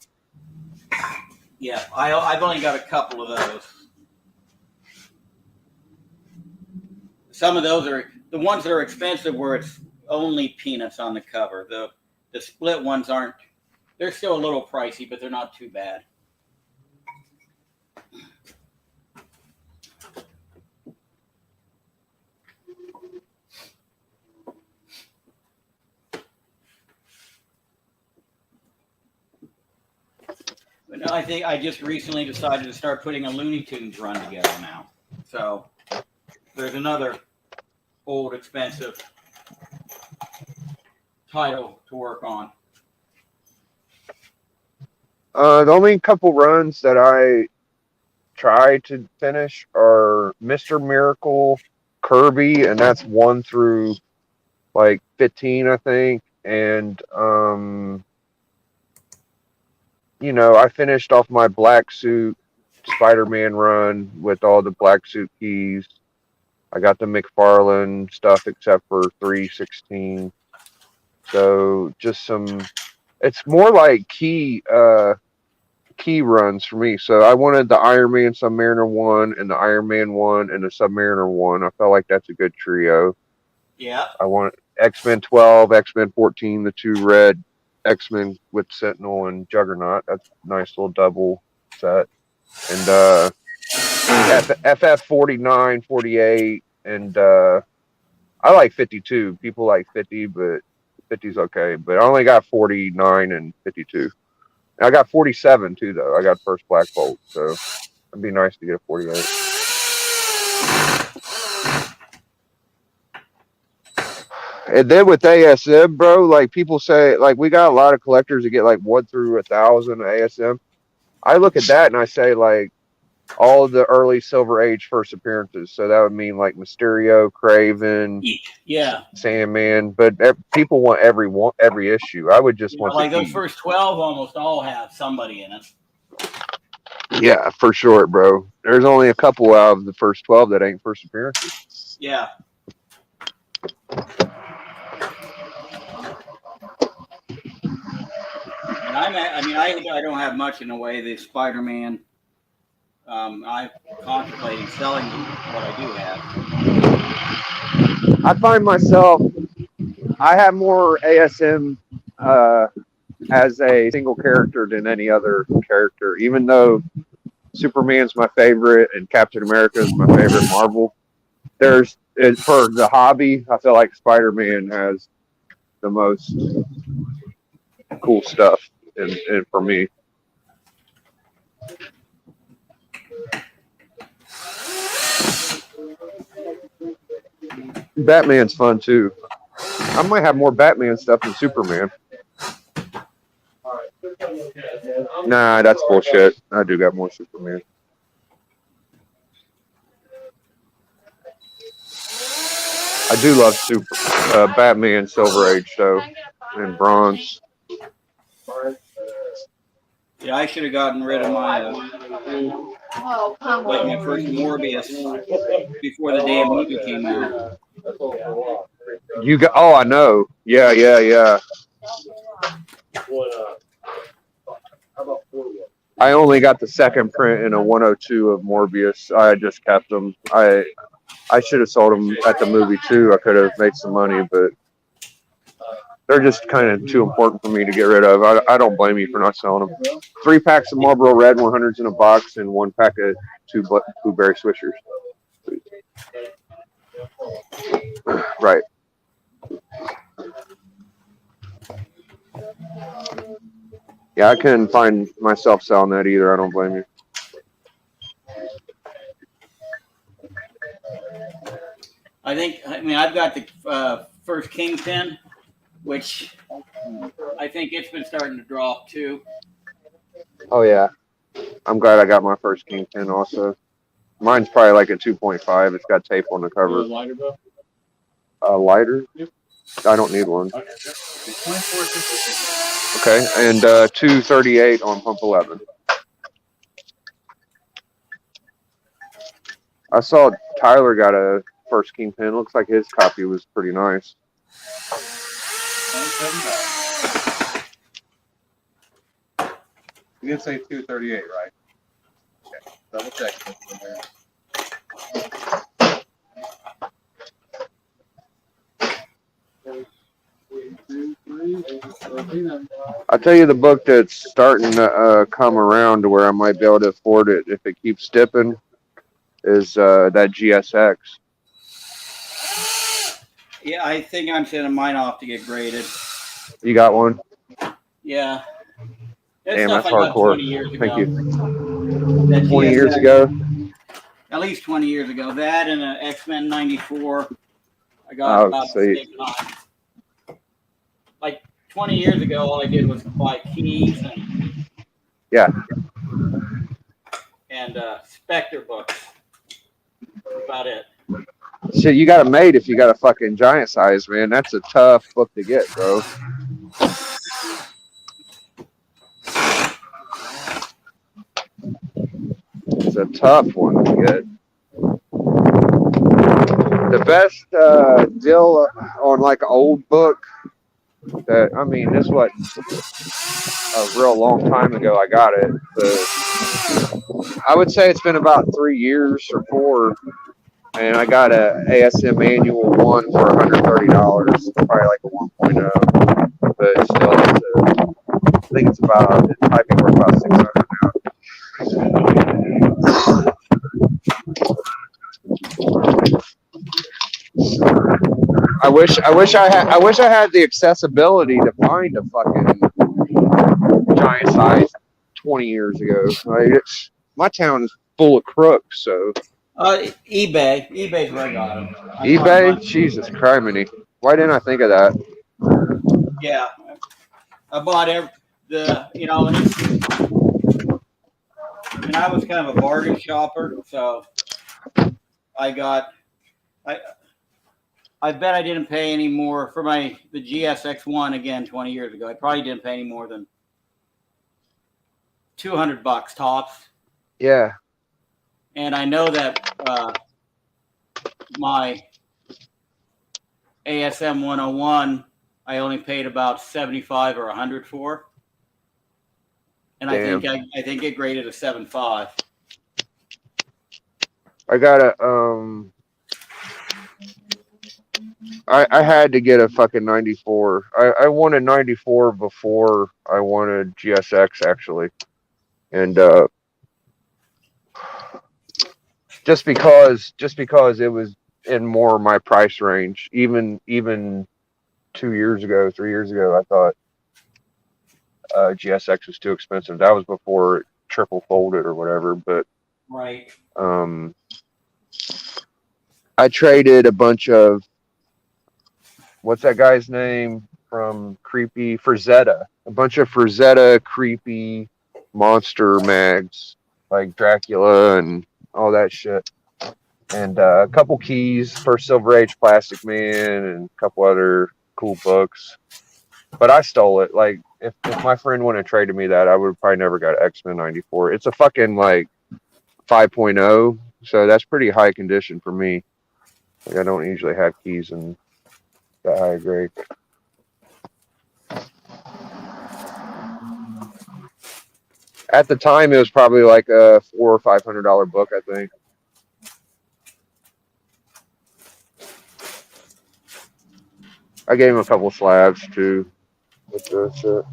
Yeah, I've only got a couple of those. Some of those are the ones that are expensive where it's only Peanuts on the cover. The split ones aren't. They're still a little pricey, but they're not too bad. But no, I think I just recently decided to start putting a Looney Tunes run together now. So there's another old expensive title to work on. The only couple runs that I try to finish are Mr. Miracle, Kirby, and that's 1 through like 15, I think. And I finished off my Black Suit Spider-Man run with all the Black Suit keys. I got the McFarlane stuff except for 316. So just some. It's more like key runs for me. So I wanted the Iron Man Submariner 1 and the Iron Man 1 and the Submariner 1. I felt like that's a good trio. Yeah. I want X-Men 12, X-Men 14, the 2 red X-Men with Sentinel and Juggernaut. That's a nice little double set. And FF 49, 48, and I like 52. People like 50, but 50's okay. But I only got 49 and 52. And I got 47 too, though. I got first Black Bolt, so it'd be nice to get a 48. And then with ASM, bro, like people say, like we got a lot of collectors that get like 1 through 1,000 ASM. I look at that and I say like all of the early Silver Age first appearances. So that would mean like Mysterio, Craven, yeah, Sandman. But people want every issue. I would just want like those first 12 almost all have somebody in it. Yeah, for sure, bro. There's only a couple out of the first 12 that ain't first appearances. Yeah. I don't have much in the way of the Spider-Man. I'm contemplating selling what I do have. I find myself, I have more ASM as a single character than any other character, even though Superman's my favorite and Captain America is my favorite Marvel. For the hobby, I feel like Spider-Man has the most cool stuff and for me. Batman's fun too. I might have more Batman stuff than Superman. Nah, that's bullshit. I do got more Superman. I do love Batman Silver Age though, and Bronze. Yeah, I should have gotten rid of my my first Morbius before the damn movie came out. You got? Oh, I know. Yeah. I only got the second print in a 102 of Morbius. I just kept them. I should have sold them at the movie too. I could have made some money, but They're just kind of too important for me to get rid of. I don't blame you for not selling them. 3 packs of Marlboro Red 100s in a box and 1 pack of 2 Blueberry Swishers. Right. Yeah, I couldn't find myself selling that either. I don't blame you. I mean, I've got the first Kingpin, which I think it's been starting to drop too. Oh, yeah. I'm glad I got my first Kingpin also. Mine's probably like a 2.5. It's got tape on the cover. Lighter, bro? A lighter? Yep. I don't need one. Okay. 24. Okay, and 238 on pump 11. I saw Tyler got a first Kingpin. Looks like his copy was pretty nice. You did say 238, right? Okay. Double check. I'll tell you the book that's starting to come around to where I might be able to afford it if it keeps dipping is that GSX. Yeah, I think I'm sending mine off to get graded. You got one? Yeah. Damn, stuff that's I got hardcore. 20 years ago. Thank you. That 20 years GSX, ago? At least 20 years ago. That and an X-Men 94. I got about the same time. Like 20 years ago, all I did was buy keys and Spectre books. That's about it. Shit, you got it made if you got a fucking giant size, man. That's a tough book to get, bro. It's a tough one to get. The best deal on like an old book that, I mean, this was a real long time ago I got it. But I would say it's been about 3 years or 4. And I got a ASM Manual 1 for $130. Probably like a 1.0. But still, I think it's about, it might be worth about $600 now. I wish I had the accessibility to find a fucking giant size 20 years ago. Like, my town is full of crooks, so. eBay. eBay's where I got them. eBay? Jesus criminy. Why didn't I think of that? Yeah. I bought and I was kind of a bargain shopper, so I bet I didn't pay any more for the GSX-1 again 20 years ago. I probably didn't pay any more than $200 tops. Yeah. And I know that my ASM 101, I only paid about 75 or 100 for. And Damn. I think it graded a 7.5. I got a I had to get a fucking 94. I wanted 94 before I wanted GSX actually. And just because it was in more my price range. Even 2 years ago, 3 years ago, I thought GSX was too expensive. That was before it triple folded or whatever. But right. I traded a bunch of, what's that guy's name from Creepy? Frazetta. A bunch of Frazetta creepy monster mags like Dracula and all that shit. And a couple keys for Silver Age Plastic Man and a couple other cool books. But I stole it. Like, if my friend wouldn't have traded me that, I would have probably never got X-Men 94. It's a fucking, like, 5.0, so that's pretty high condition for me. Like, I don't usually have keys in that high grade. At the time, it was probably like a $400 or $500 book, I think. I gave him a couple slabs too. With the shit.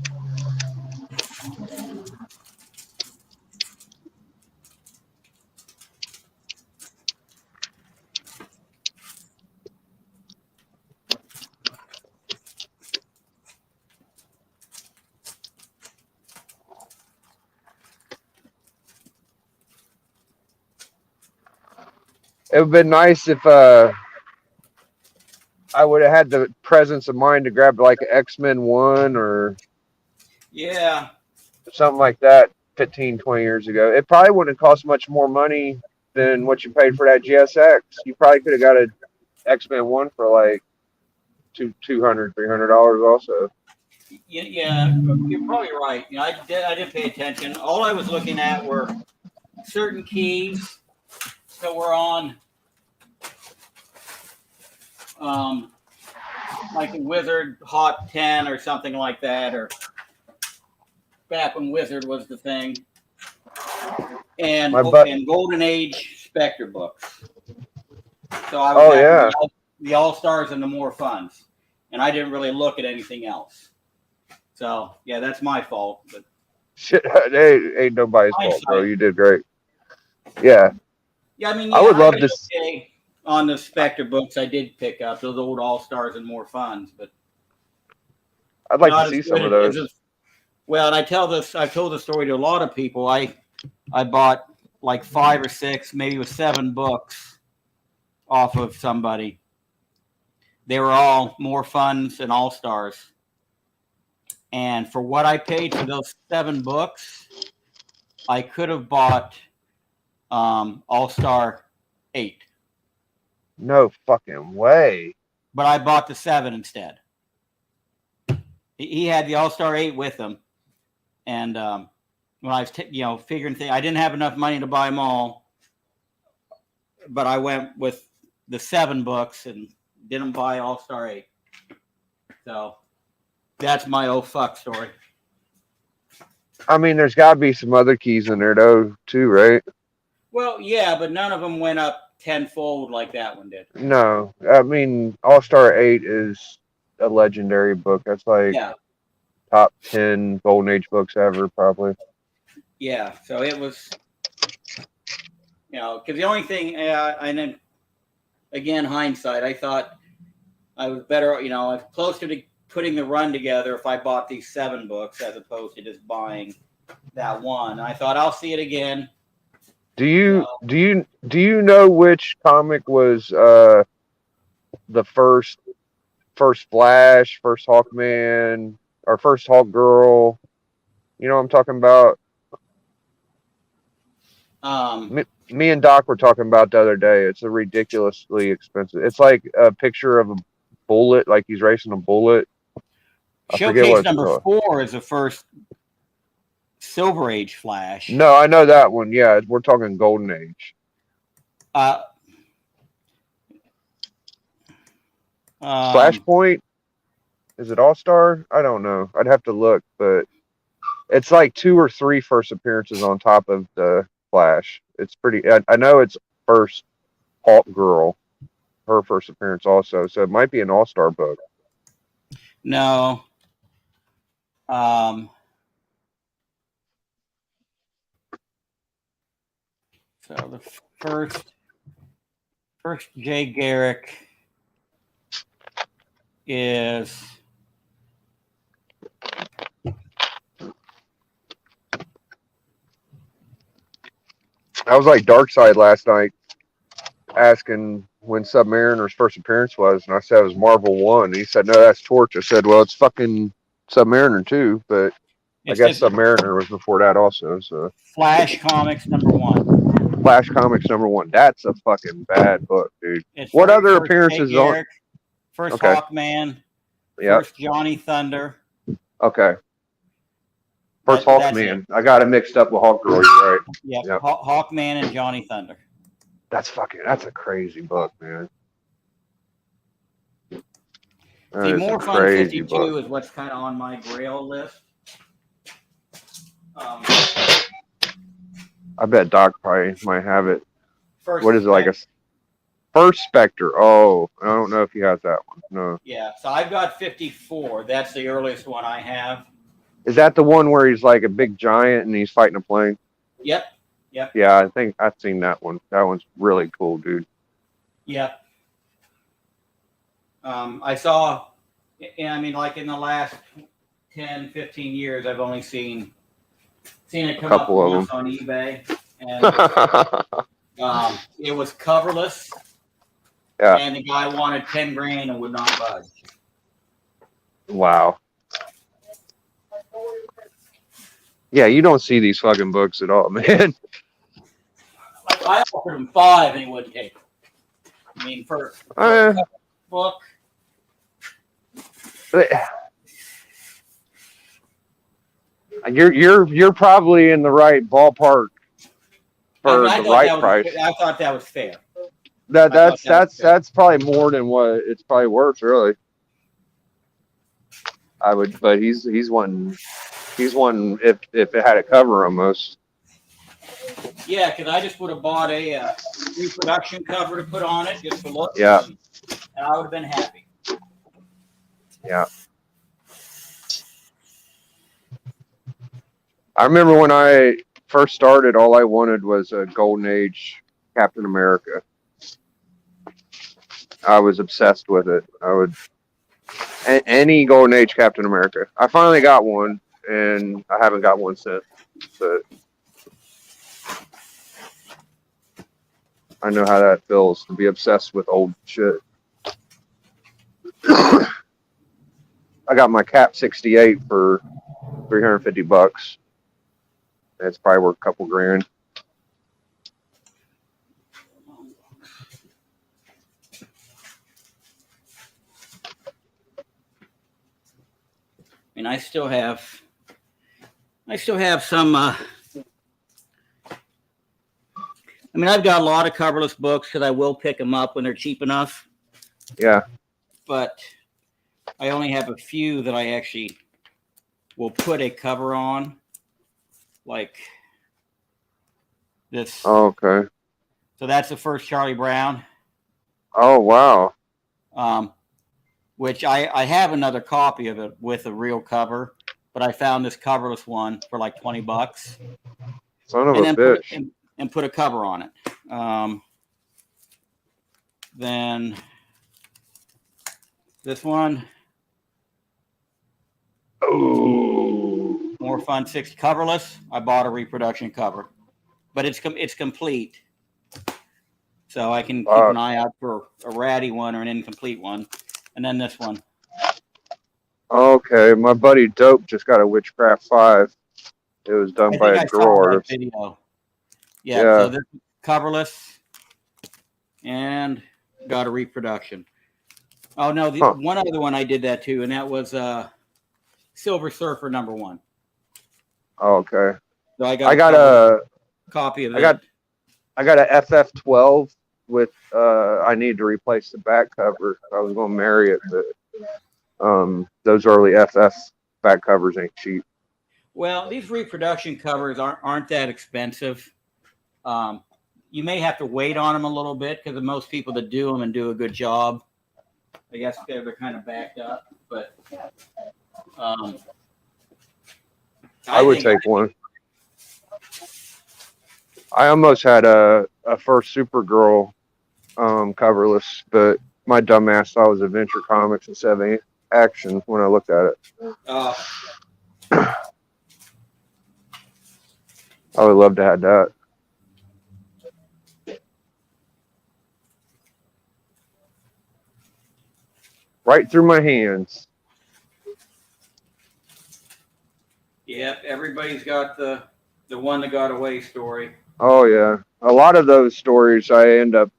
It would have been nice if I would have had the presence of mind to grab like an X-Men 1 or Yeah. something like that 15, 20 years ago. It probably wouldn't have cost much more money than what you paid for that GSX. You probably could have got an X-Men 1 for like $200, $300 also. Yeah, you're probably right. You know, I did pay attention. All I was looking at were certain keys that were on, like in Wizard Hot 10 or something like that, or back when Wizard was the thing, and and Golden Age Spectre books. So I was after the All Stars and the More Funds, and I didn't really look at anything else. So yeah, that's my fault. But shit, ain't nobody's fault, bro. You did great. Yeah. Yeah, I mean, I would love to. Okay. On the Spectre books, I did pick up those old All Stars and More Funds, but I'd like to see some of those. Well, and I've told the story to a lot of people. I bought like 5 or 6, maybe it was 7 books off of somebody. They were all More Funds and All Stars. And for what I paid for those 7 books, I could have bought All Star 8. No fucking way. But I bought the 7 instead. He had the All Star 8 with him, and when I was figuring things, I didn't have enough money to buy them all, but I went with the 7 books and didn't buy All Star 8. So that's my oh fuck story. I mean, there's got to be some other keys in there though, too, right? Well, yeah, but none of them went up tenfold like that one did. No, I mean, All Star 8 is a legendary book. That's like top 10 Golden Age books ever, probably. Yeah, so it was, because the only thing, and then again, hindsight, I thought I was better, I was closer to putting the run together if I bought these 7 books as opposed to just buying that one. I thought I'll see it again. Do you know which comic was the first Flash, first Hawkman, or first Hawk Girl? You know what I'm talking about? Me and Doc were talking about the other day. It's a ridiculously expensive. It's like a picture of a bullet, like he's racing a bullet. Showcase number 4 is the first Silver Age Flash. No, I know that one. Yeah, we're talking Golden Age. Flashpoint? Is it All Star? I don't know. I'd have to look, but it's like 2 or 3 first appearances on top of the Flash. It's pretty. I know it's first Hawk Girl, her first appearance also. So it might be an All Star book. No. So the first Jay Garrick is I was like Darkseid last night asking when Submariner's first appearance was, and I said it was Marvel 1. And he said, no, that's Torch. I said, well, it's fucking Submariner too, but I guess Submariner was before that also. So Flash Comics #1. Flash Comics #1. That's a fucking bad book, dude. What other appearances on? First Hawkman. Yeah. First Johnny Thunder. Okay. First Hawkman. I got it mixed up with Hawk Girl. You're right. Yep. Hawkman and Johnny Thunder. That's a crazy book, man. See, More Fun 52 book. Is what's kind of on my Grail list. I bet Doc probably might have it. What is it, like First Spectre. Oh, I don't know if he has that one. No. Yeah, so I've got 54. That's the earliest one I have. Is that the one where he's like a big giant and he's fighting a plane? Yep, Yeah, I think I've seen that one. That one's really cool, dude. yep. I saw, and I mean, like in the last 10, 15 years, I've only seen it come up Couple of once on eBay, and it was coverless. Yeah. And the guy wanted 10 grand and would not budge. Wow. Yeah, you don't see these fucking books at all, man. I offered him 5 and he wouldn't take it. I mean, for a book. You're probably in the right ballpark for I the thought right that was- price. I thought that was fair. That's probably more than what it's probably worth, really. I would, but he's one if it had a cover almost. Yeah, because I just would have bought a reproduction cover to put on it just for looks. Yeah. And I would have been happy. Yeah. I remember when I first started, all I wanted was a Golden Age Captain America. I was obsessed with it. Any Golden Age Captain America. I finally got one, and I haven't got one since. But I know how that feels to be obsessed with old shit. I got my Cap 68 for $350. It's probably worth a couple grand. I mean, I still have some. I mean, I've got a lot of coverless books because I will pick them up when they're cheap enough. Yeah. But I only have a few that I actually will put a cover on, like this. Oh, okay. So that's the first Charlie Brown. Oh, wow. Which I have another copy of it with a real cover, but I found this coverless one for like $20. Son of And a then bitch. put a cover on it. Then this one, Oh. More Fun 60 coverless. I bought a reproduction cover, but it's complete, so I can keep an eye out for a ratty one or an incomplete one. And then this one. Okay, my buddy Dope just got a Witchcraft 5. It was done by a drawer. Video. Yeah, Yeah. so this is coverless and got a reproduction. Oh no, one other one I did that too, and that was Silver Surfer #1. Okay. So I got a copy of I it. I got a FF12 with I need to replace the back cover. I was gonna marry it, but those early FF back covers ain't cheap. Well, these reproduction covers aren't that expensive. You may have to wait on them a little bit because most people that do them and do a good job, I guess they're kind of backed up. But I would take one. I almost had a first Supergirl coverless, but my dumbass thought it was Adventure Comics and 7 Action when I looked at it. I would love to have that. Right through my hands. Yep, everybody's got the one that got away story. Oh yeah, a lot of those stories I end up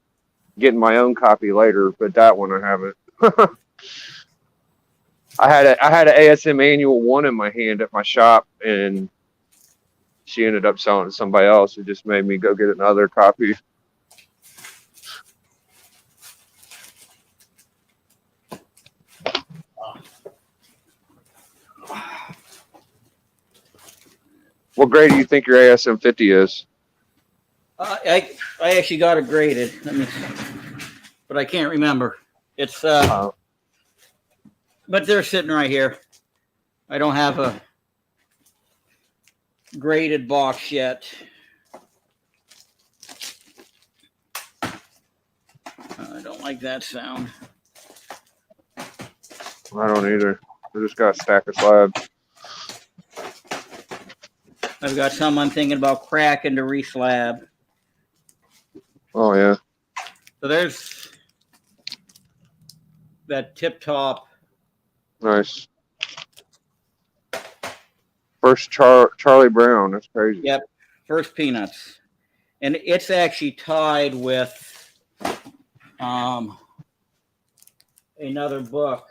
getting my own copy later, but that one I haven't. I had an ASM Annual 1 in my hand at my shop, and she ended up selling it to somebody else. It just made me go get another copy. What grade do you think your ASM 50 is? I actually got it graded. Let me but I can't remember. It's Oh, but they're sitting right here. I don't have a graded box yet. I don't like that sound. I don't either. I just got a stack of slabs. I've got some I'm thinking about cracking to reslab. Oh yeah, So there's that tip top. nice. First Charlie Brown. That's crazy. Yep, first Peanuts, and it's actually tied with another book.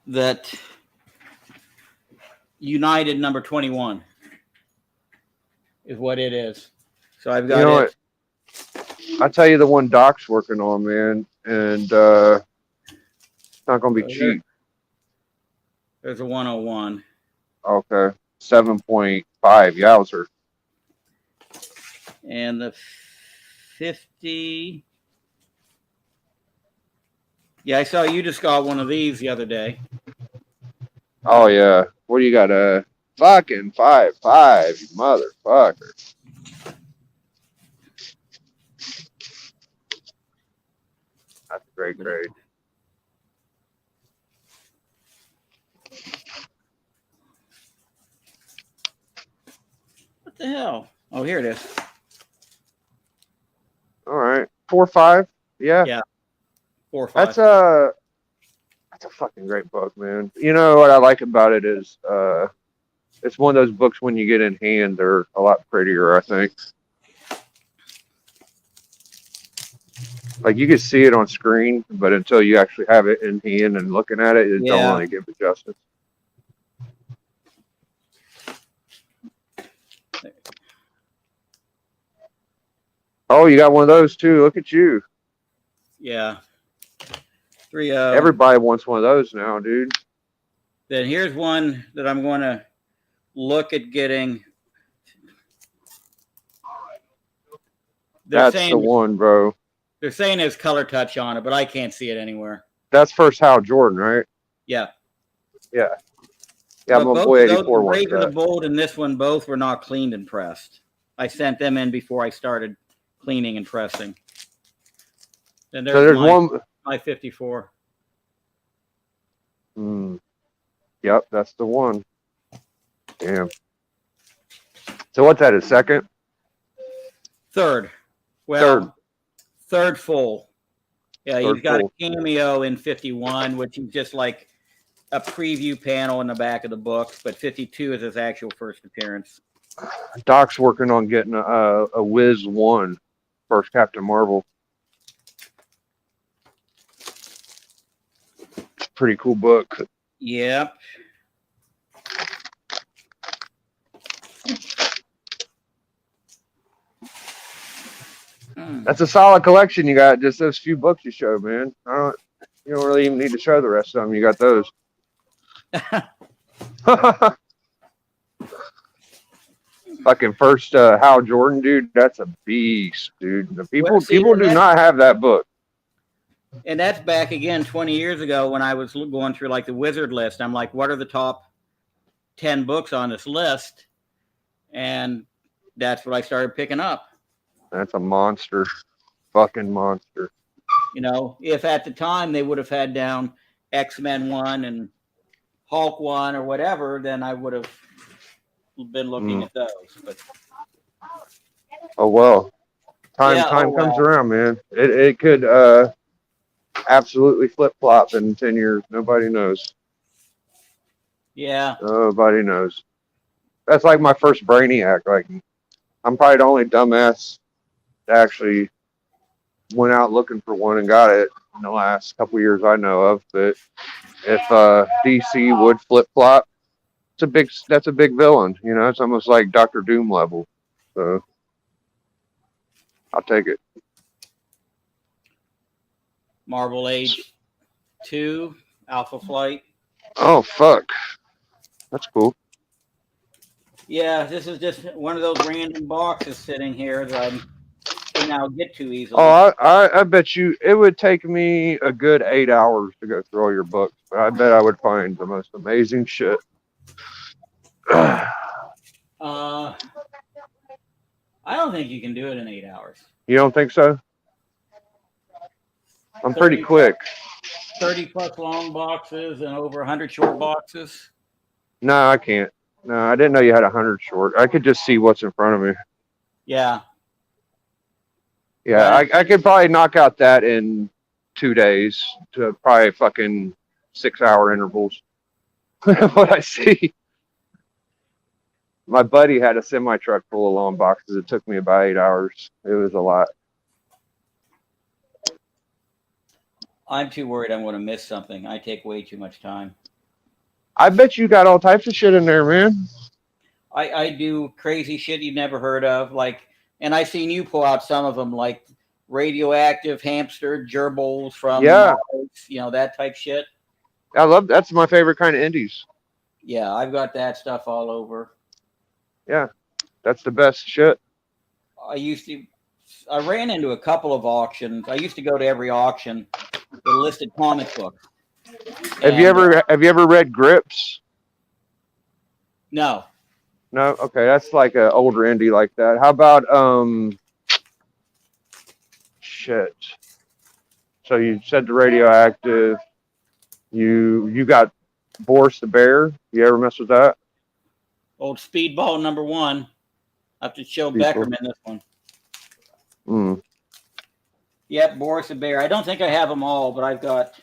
That United number 21 is what it is. So I've got You know it. what? I tell you the one Doc's working on, man, and it's not gonna be Oh, cheap. There's a 101. Okay, 7.5. Yowzer. And the 50. Yeah, I saw you just got one of these the other day. Oh yeah. What do you got? Fucking 5.5, you motherfucker. That's a great grade. What the hell? Oh, here it is. All right, 4.5. Yeah. Yeah. 4 or 5. That's a fucking great book, man. You know what I like about it is it's one of those books when you get in hand, they're a lot prettier, I think. Like you can see it on screen, but until you actually have it in hand and looking at it, it Yeah. don't really give it justice. Oh, you got one of those too. Look at you. Yeah. 3 Everybody wants one of those now, dude. Then here's one that I'm going to look at getting. They're That's saying the one, bro. they're saying there's color touch on it, but I can't see it anywhere. That's first Hal Jordan, right? Yeah. Yeah. Yeah, But my both boy of those, 84 the wants Raven, the that. Bold, and this one both were not cleaned and pressed. I sent them in before I started cleaning and pressing. And So there's one. my 54. Yep, that's the one. Damn. So what's that? A second? Third. Well, third full. Yeah, Third you've got full. a cameo in 51, which is just like a preview panel in the back of the book, but 52 is his actual first appearance. Doc's working on getting a Wiz 1, first Captain Marvel. It's a pretty cool book. Yep. That's a solid collection. You got just those few books you showed, man. You don't really even need to show the rest of them. You got those. Fucking first Hal Jordan, dude. That's a beast, dude. The people see, do not have that book. And that's back again 20 years ago when I was going through like the wizard list. I'm like, what are the top 10 books on this list? And that's what I started picking up. That's a monster. Fucking monster. You know, if at the time they would have had down X-Men 1 and Hulk 1 or whatever, then I would have been looking at those. But Oh well. Time comes well. around, man. It could absolutely flip flop in 10 years. Nobody knows. Yeah. Nobody knows. That's like my first Brainiac. Like I'm probably the only dumbass that actually went out looking for one and got it in the last couple years I know of. But if DC would flip flop, that's a big villain. You know, it's almost like Dr. Doom level. So I'll take it. Marvel Age 2, Alpha Flight. Oh fuck, that's cool. Yeah, this is just one of those random boxes sitting here that I can now get to easily. Oh, I bet you it would take me a good 8 hours to go through all your books, but I bet I would find the most amazing shit. I don't think you can do it in 8 hours. You don't think so? I'm pretty 30 quick. 30 plus long boxes and over 100 short boxes. No, I can't. No, I didn't know you had 100 short. I could just see what's in front of me. Yeah. Yeah, I could probably knock out that in 2 days to probably fucking 6-hour intervals. What I see. My buddy had a semi truck full of long boxes. It took me about 8 hours. It was a lot. I'm too worried I'm going to miss something. I take way too much time. I bet you got all types of shit in there, man. I do crazy shit you've never heard of, like, and I seen you pull out some of them, like radioactive hamster gerbils from Mars, that type shit. I love that's my favorite kind of indies. Yeah, I've got that stuff all over. Yeah, that's the best shit. I ran into a couple of auctions. I used to go to every auction that listed comic books. Have you ever read Grips? No. No? Okay, that's like an older indie like that. How about shit. So you said the radioactive. You got Boris the Bear. You ever mess with that? Old Speedball #1. I have to show Speedball. Beckerman this one. Mm. Yep, Boris the Bear. I don't think I have them all, but I've got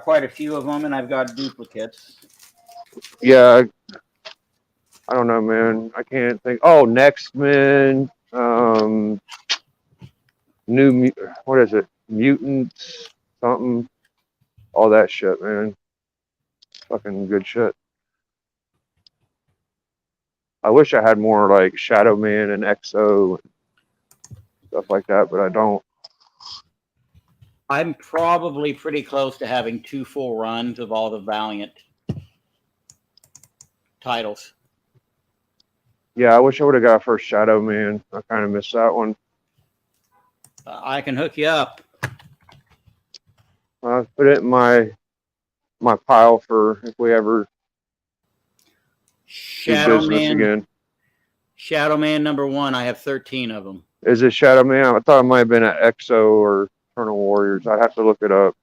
quite a few of them, and I've got duplicates. Yeah, I don't know, man. I can't think. Oh, Next Man. What is it? Mutants, something. All that shit, man. Fucking good shit. I wish I had more like Shadow Man and XO and stuff like that, but I don't. I'm probably pretty close to having 2 full runs of all the Valiant titles. Yeah, I wish I would have got first Shadow Man. I kind of missed that one. I can hook you up. Put it in my pile for if we ever do business again. Shadow Man #1. I have 13 of them. Is it Shadow Man? I thought it might have been an EXO or Eternal Warriors. I'd have to look it up.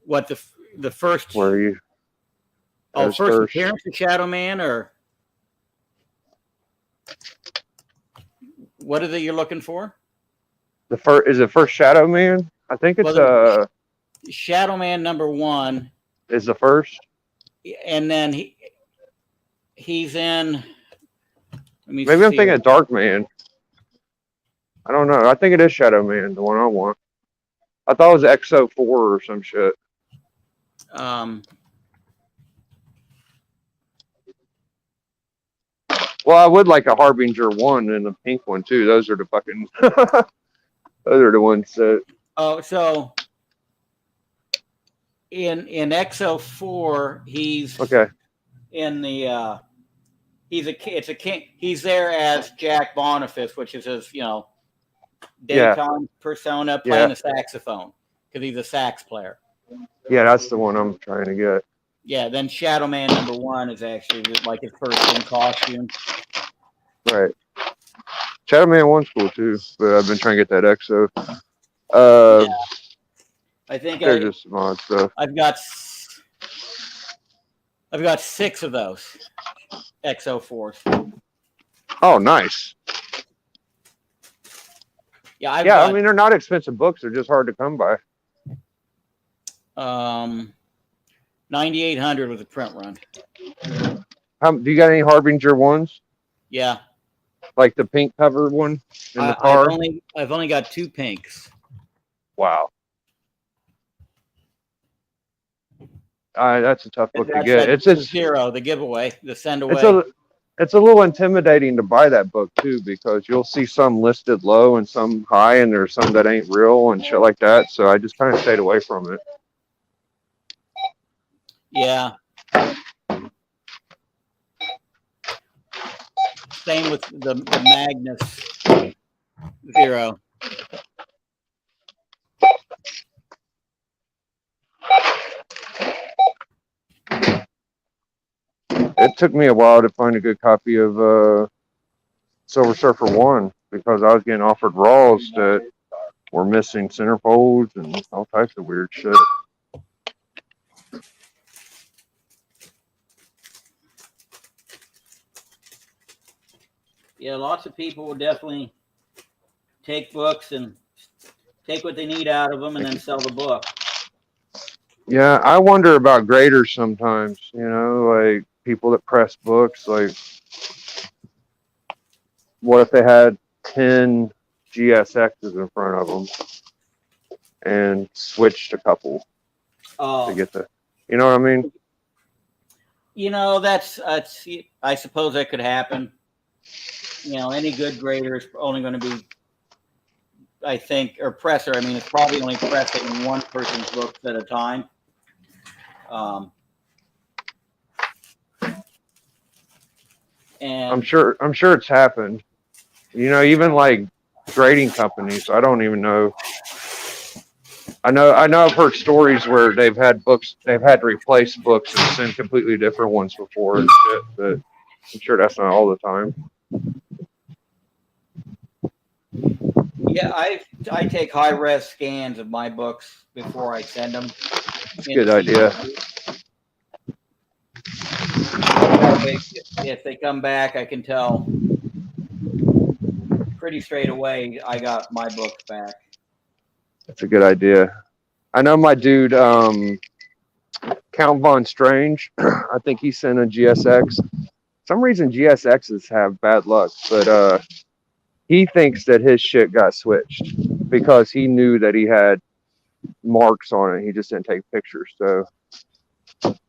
What the first? Where you? First appearance of Shadow Man, or what is it you're looking for? Is it first Shadow Man? I think it's Shadow Man #1 is the first, and then he's in. Maybe I'm thinking of Dark Man. I don't know. I think it is Shadow Man, the one I want. I thought it was EXO 4 or some shit. Well, I would like a Harbinger 1 and a pink one too. Those are the fucking. Those are the ones that. Oh, so in EXO 4, he's okay. In the it's a king. He's there as Jack Boniface, which is his daytime persona playing the saxophone because he's a sax player. Yeah, that's the one I'm trying to get. Yeah, then Shadow Man #1 is actually like his first in costume. Right. Shadow Man 1's cool too, but I've been trying to get that EXO. I think they're just some odd stuff. I've got 6 of those EXO 4s. Oh, nice. Yeah, I mean they're not expensive books; they're just hard to come by. 9,800 was a print run. Do you got any Harbinger 1s? Yeah. Like the pink cover one in the car? I've only got 2 pinks. Wow. That's a tough book to get. It's just 0, the giveaway, the send away. It's a little intimidating to buy that book too, because you'll see some listed low and some high, and there's some that ain't real and shit like that. So I just kind of stayed away from it. Yeah. Same with the Magnus Zero. It took me a while to find a good copy of Silver Surfer 1 because I was getting offered raws that were missing centerfolds and all types of weird shit. Yeah, lots of people will definitely take books and take what they need out of them and then sell the book. Yeah, I wonder about graders sometimes, like people that press books. Like, what if they had 10 GSXs in front of them and switched a couple to get the, you know what I mean? That's I suppose that could happen. Any good grader is only going to be, I think, or presser. I mean, it's probably only pressing one person's books at a time. And I'm sure it's happened. Even like grading companies, I don't even know. I know I've heard stories where they've had to replace books and send completely different ones before and shit, but I'm sure that's not all the time. yeah, I take high res scans of my books before I send them. That's a good idea. If they come back, I can tell pretty straight away I got my books back. That's a good idea. I know my dude, Count Von Strange, I think he sent a GSX. For some reason GSXs have bad luck, but he thinks that his shit got switched because he knew that he had marks on it. He just didn't take pictures. So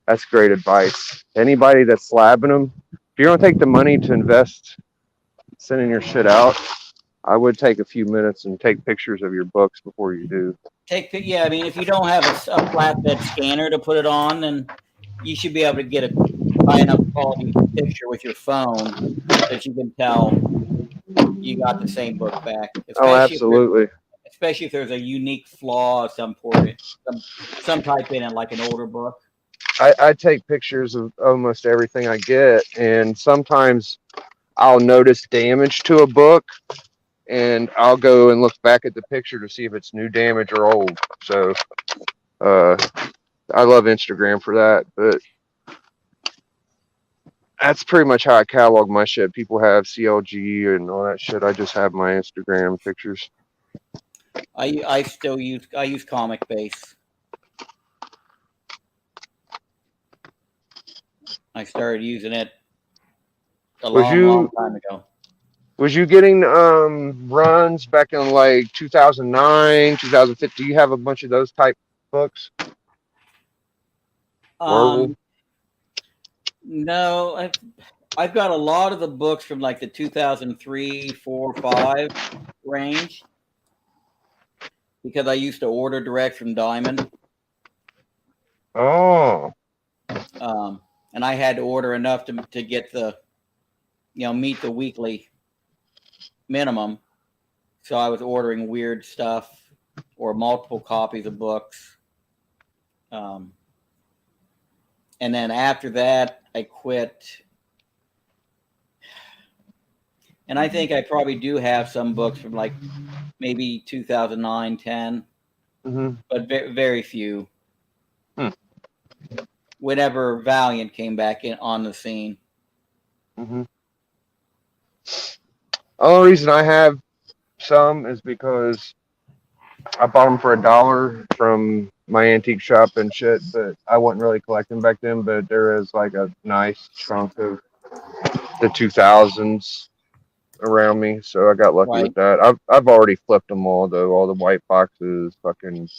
that's great advice. Anybody that's slabbing them, if you don't take the money to invest sending your shit out, I would take a few minutes and take pictures of your books before you do. Yeah, I mean, if you don't have a flatbed scanner to put it on, then you should be able to get a high enough quality picture with your phone that you can tell you got the same book back. Oh, absolutely. Especially if there's a unique flaw of some type in it, like an older book. I take pictures of almost everything I get, and sometimes I'll notice damage to a book, and I'll go and look back at the picture to see if it's new damage or old. So I love Instagram for that, but that's pretty much how I catalog my shit. People have CLG and all that shit. I just have my Instagram pictures. I use Comic Base. I started using it a long time ago. Was you getting runs back in like 2009, 2015? Do you have a bunch of those type books? No, I've got a lot of the books from like the 2003, 4, 5 range because I used to order direct from Diamond. Oh. And I had to order enough to get the, meet the weekly minimum. So I was ordering weird stuff or multiple copies of books. And then after that, I quit. And I think I probably do have some books from like maybe 2009, 10, but very few. Whenever Valiant came back on the scene. The only reason I have some is because I bought them for $1 from my antique shop and shit, but I wasn't really collecting back then. But there is like a nice chunk of the 2000s around me, so I got lucky with that. I've already flipped them all though, all the white boxes, fucking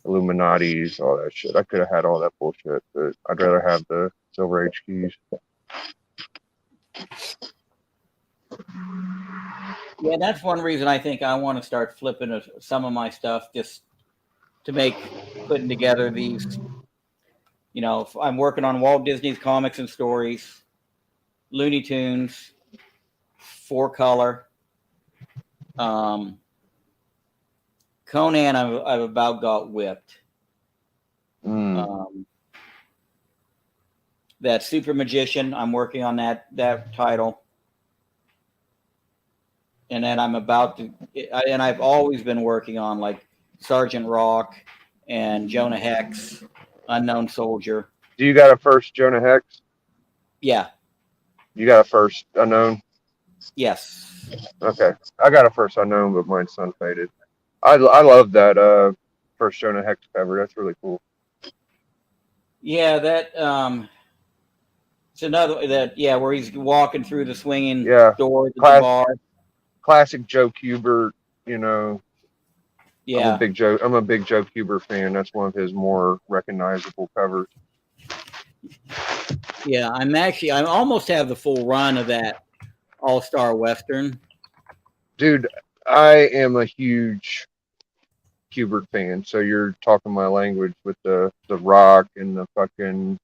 Illuminati's, all that shit. I could have had all that bullshit, but I'd rather have the Silver Age keys. Yeah, that's one reason I think I want to start flipping some of my stuff just to putting together these. I'm working on Walt Disney's Comics and Stories, Looney Tunes, 4-color. Conan, I've about got whipped. Mm. That Super Magician, I'm working on that title. And then I'm about to, and I've always been working on like Sergeant Rock and Jonah Hex, Unknown Soldier. Do you got a first Jonah Hex? Yeah. You got a first Unknown? Yes. Okay. I got a first Unknown, but mine's unfaded. I love that first Jonah Hex cover. That's really cool. Yeah, that it's another that where he's walking through the swinging doors at the bar. Classic Joe Kubert, you know. Yeah. I'm a big Joe Kubert fan. That's one of his more recognizable covers. Yeah, I almost have the full run of that All-Star Western. Dude, I am a huge Kubert fan, so you're talking my language with the Rock and the fucking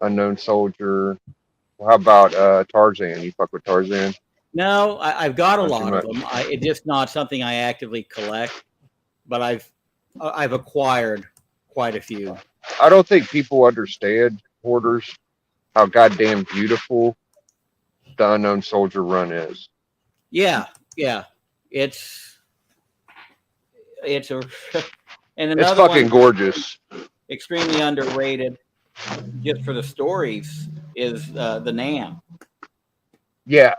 Unknown Soldier. Well, how about Tarzan? You fuck with Tarzan? No, I've got a Not too lot of much. them. It's just not something I actively collect, but I've acquired quite a few. I don't think people understand, hoarders, how goddamn beautiful the Unknown Soldier run is. Yeah, it's a and It's another fucking one gorgeous. extremely underrated, just for the stories, is the Nam. Yeah.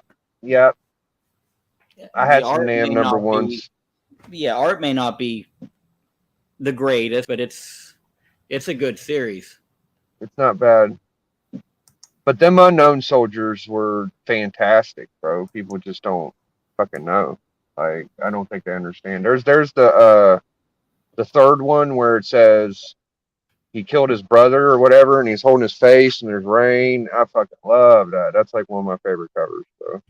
I had The some art NAM may number not be, ones. art may not be the greatest, but it's a good series. It's not bad. But them Unknown Soldiers were fantastic, bro. People just don't fucking know. Like, I don't think they understand. There's the third one where it says he killed his brother or whatever, and he's holding his face, and there's rain. I fucking love that. That's like one of my favorite covers, bro.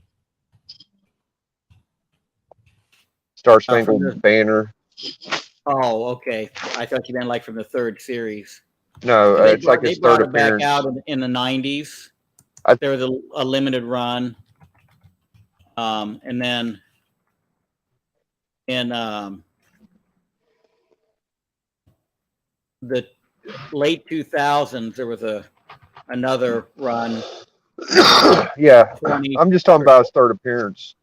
Star Spangled Banner. Oh, okay. I thought you meant like from the third series. No, it's like his third it back appearance. out in the 90s. There was a limited run. And then in the late 2000s, there was another run. Yeah, I'm just talking about his third appearance.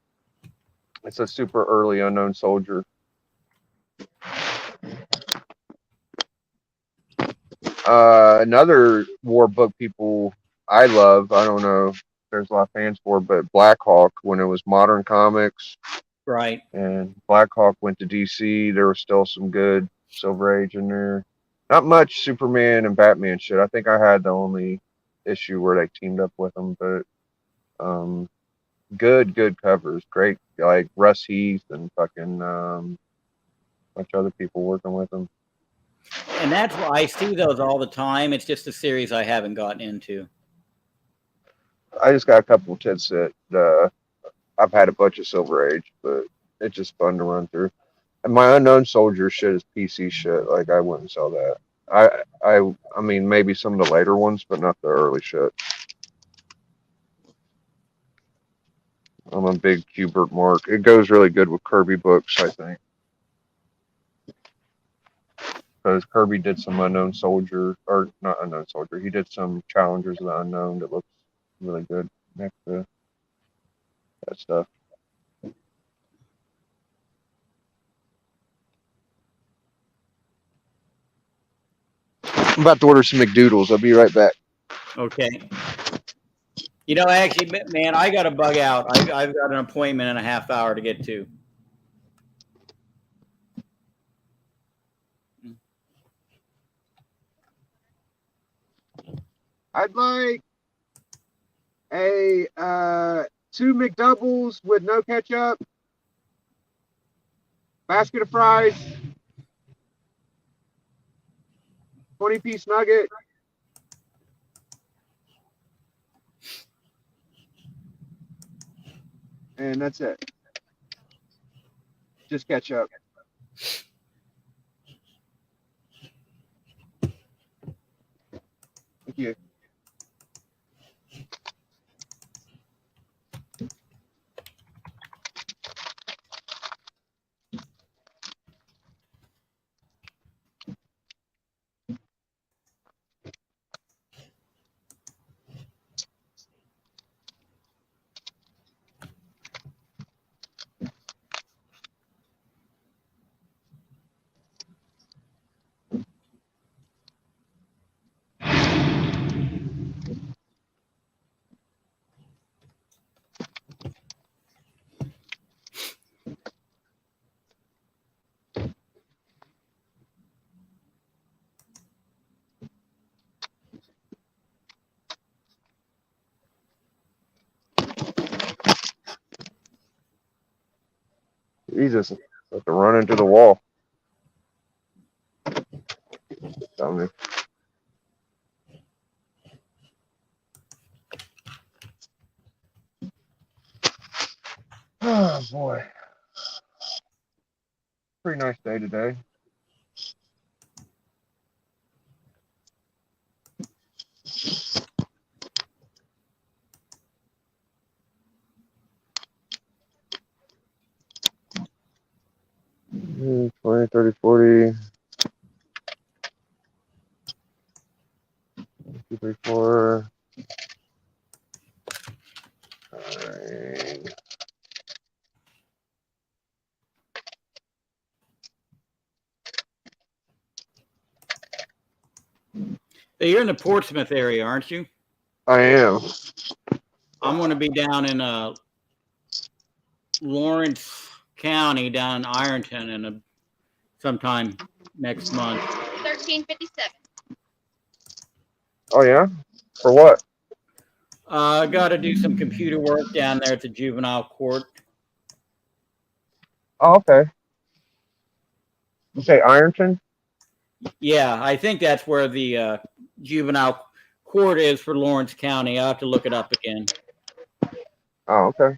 It's a super early Unknown Soldier. Another war book people I love, I don't know if there's a lot of fans for, but Black Hawk, when it was Modern Comics. Right. And Black Hawk went to DC. There was still some good Silver Age in there. Not much Superman and Batman shit. I think I had the only issue where they teamed up with them, but good covers. Great, like Russ Heath and fucking bunch of other people working with them. And that's why I see those all the time. It's just a series I haven't gotten into. I just got a couple of tits that I've had a bunch of Silver Age, but it's just fun to run through. And my Unknown Soldier shit is PC shit. Like, I wouldn't sell that. I mean, maybe some of the later ones, but not the early shit. I'm a big Kubert mark. It goes really good with Kirby books, I think. Because Kirby did some Unknown Soldier, or not Unknown Soldier, he did some Challengers of the Unknown that looks really good next to that stuff. I'm about to order some McDoodles. I'll be right back. Okay. You know, actually, man, I got to bug out. I've got an appointment in a half hour to get to. I'd like a 2 McDoubles with no ketchup, basket of fries, 20-piece nugget, and that's it. Just ketchup. Thank you. Jesus, have to run into the wall. Tell me. Oh boy. Pretty nice day today. Mm, 20, 30, 40. 2, 3, 4. Alright. So you're in the Portsmouth area, aren't you? I am. I'm going to be down in Lawrence County, down in Ironton, sometime next month. 1357. Oh yeah? For what? I got to do some computer work down there at the juvenile court. Oh, okay. You say Ironton? Yeah, I think that's where the juvenile court is for Lawrence County. I'll have to look it up again. Oh, okay.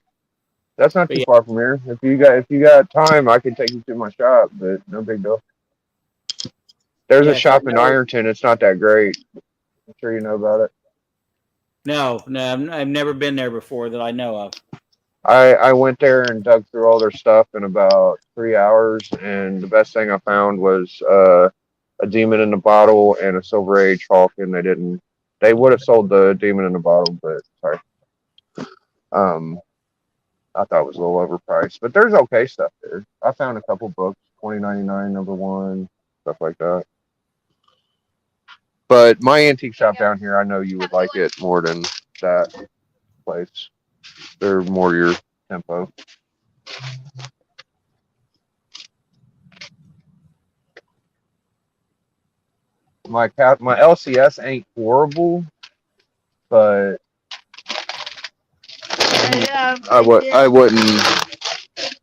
That's not But too yeah. far from here. If you got time, I can take you to my shop, but no big deal. There's a Yes, I shop in know. Ironton. It's not that great. I'm sure you know about it. No, I've never been there before that I know of. I went there and dug through all their stuff in about 3 hours, and the best thing I found was a demon in the bottle and a Silver Age Hulk, and they would have sold the demon in the bottle, but sorry. I thought it was a little overpriced, but there's okay stuff there. I found a couple books, 20.99 #1, stuff like that. But my antique shop down here, I know you would like it more than that place. They're more your tempo. My LCS ain't horrible, but I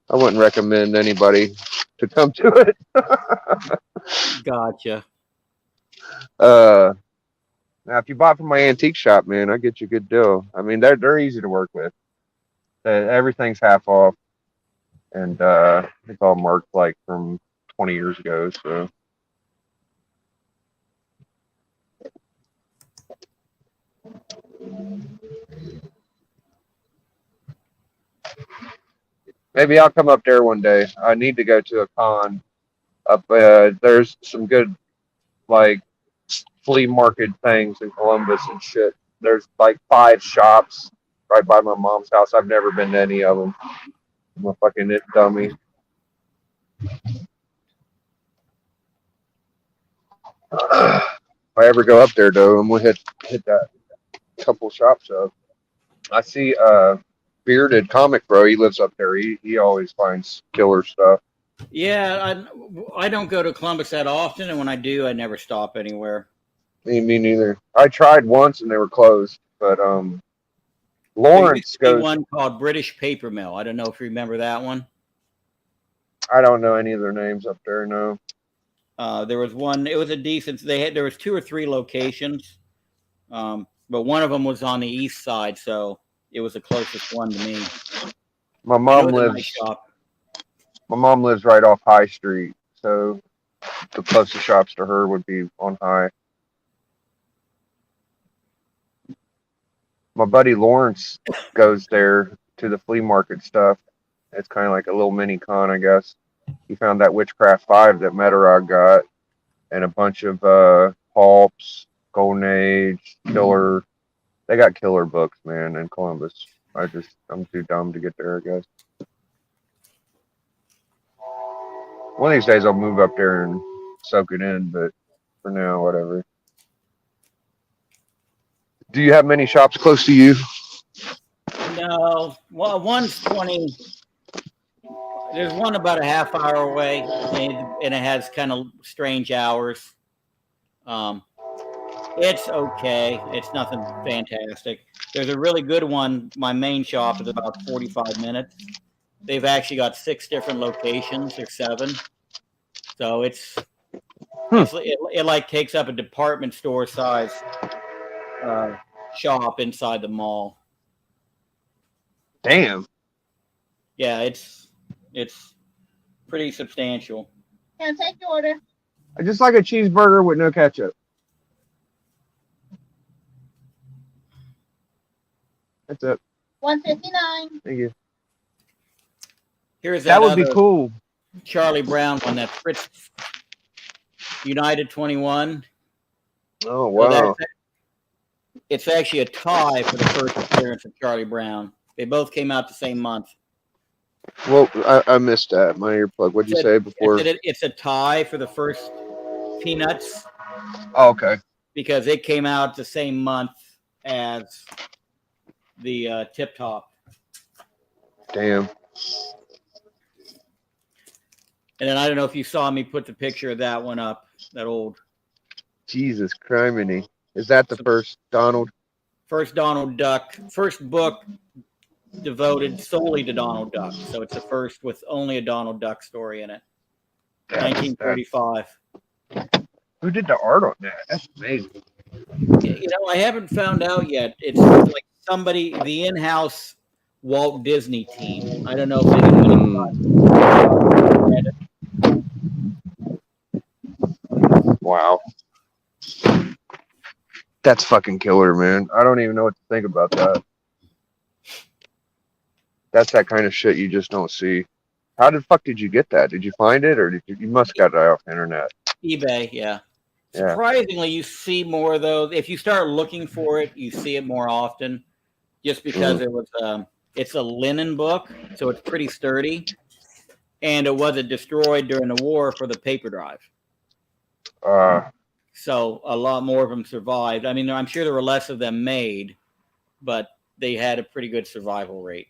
wouldn't recommend anybody to come to it. Gotcha. Now if you bought from my antique shop, man, I get you a good deal. I mean, they're easy to work with. Everything's half off, and it's all marked like from 20 years ago. So maybe I'll come up there one day. I need to go to a con. Up there's some good like flea market things in Columbus and shit. There's like 5 shops right by my mom's house. I've never been to any of them. I'm a fucking dummy. If I ever go up there though, I'm gonna hit that couple shops up. I see Bearded Comic Bro, he lives up there. He always finds killer stuff. Yeah, I don't go to Columbus that often, and when I do, I never stop anywhere. Me neither. I tried once and they were closed, but Lawrence There used to be one called British Paper Mill. I don't know if you remember that one. I don't know any of their names up there, no. There was one. It was a decent. There was 2 or 3 locations, but one of them was on the east side, so it was the closest one to me. My mom lives right off High Street, so the closest shops to her would be on High. My buddy Lawrence goes there to the flea market stuff. It's kind of like a little mini con, I guess. He found that Witchcraft 5 that Metarog got, and a bunch of pulps, Golden Age, killer. They got killer books, man, in Columbus. I'm too dumb to get there, I guess. One of these days I'll move up there and soak it in, but for now, whatever. Do you have many shops close to you? No, well, one's 20. There's one about a half hour away, and it has kind of strange hours. It's okay. It's nothing fantastic. There's a really good one. My main shop is about 45 minutes, they've actually got 6 different locations or 7. So it like takes up a department store size shop inside the mall. Damn. Yeah, it's pretty substantial. Can I take your order? I just like a cheeseburger with no ketchup. That's it. $1.59. Thank you. Here's That would other be cool. Charlie Brown one, that Fritz United 21. Oh So wow. it's actually a tie for the first appearance of Charlie Brown. They both came out the same month. Well, I missed that. My earplug. What'd you say before? It's a tie for the first Peanuts Oh, okay. because it came out the same month as the Tip Top. Damn. And then I don't know if you saw me put the picture of that one up, that old Jesus criminy. Is that the first Donald? first Donald Duck, first book devoted solely to Donald Duck. So it's the first with only a Donald Duck story in it. 1935. Who did the art on that? That's amazing. You know, I haven't found out yet. It's like somebody, the in-house Walt Disney team. I don't know if anybody got it. Wow. That's fucking killer, man. I don't even know what to think about that. That's that kind of shit you just don't see. How the fuck did you get that? Did you find it, or you must have got it off the internet? eBay, yeah. Yeah. Surprisingly, you see more of those. If you start looking for it, you see it more often. Just because it's a linen book, so it's pretty sturdy, and it wasn't destroyed during the war for the paper drive. So a lot more of them survived. I mean, I'm sure there were less of them made, but they had a pretty good survival rate.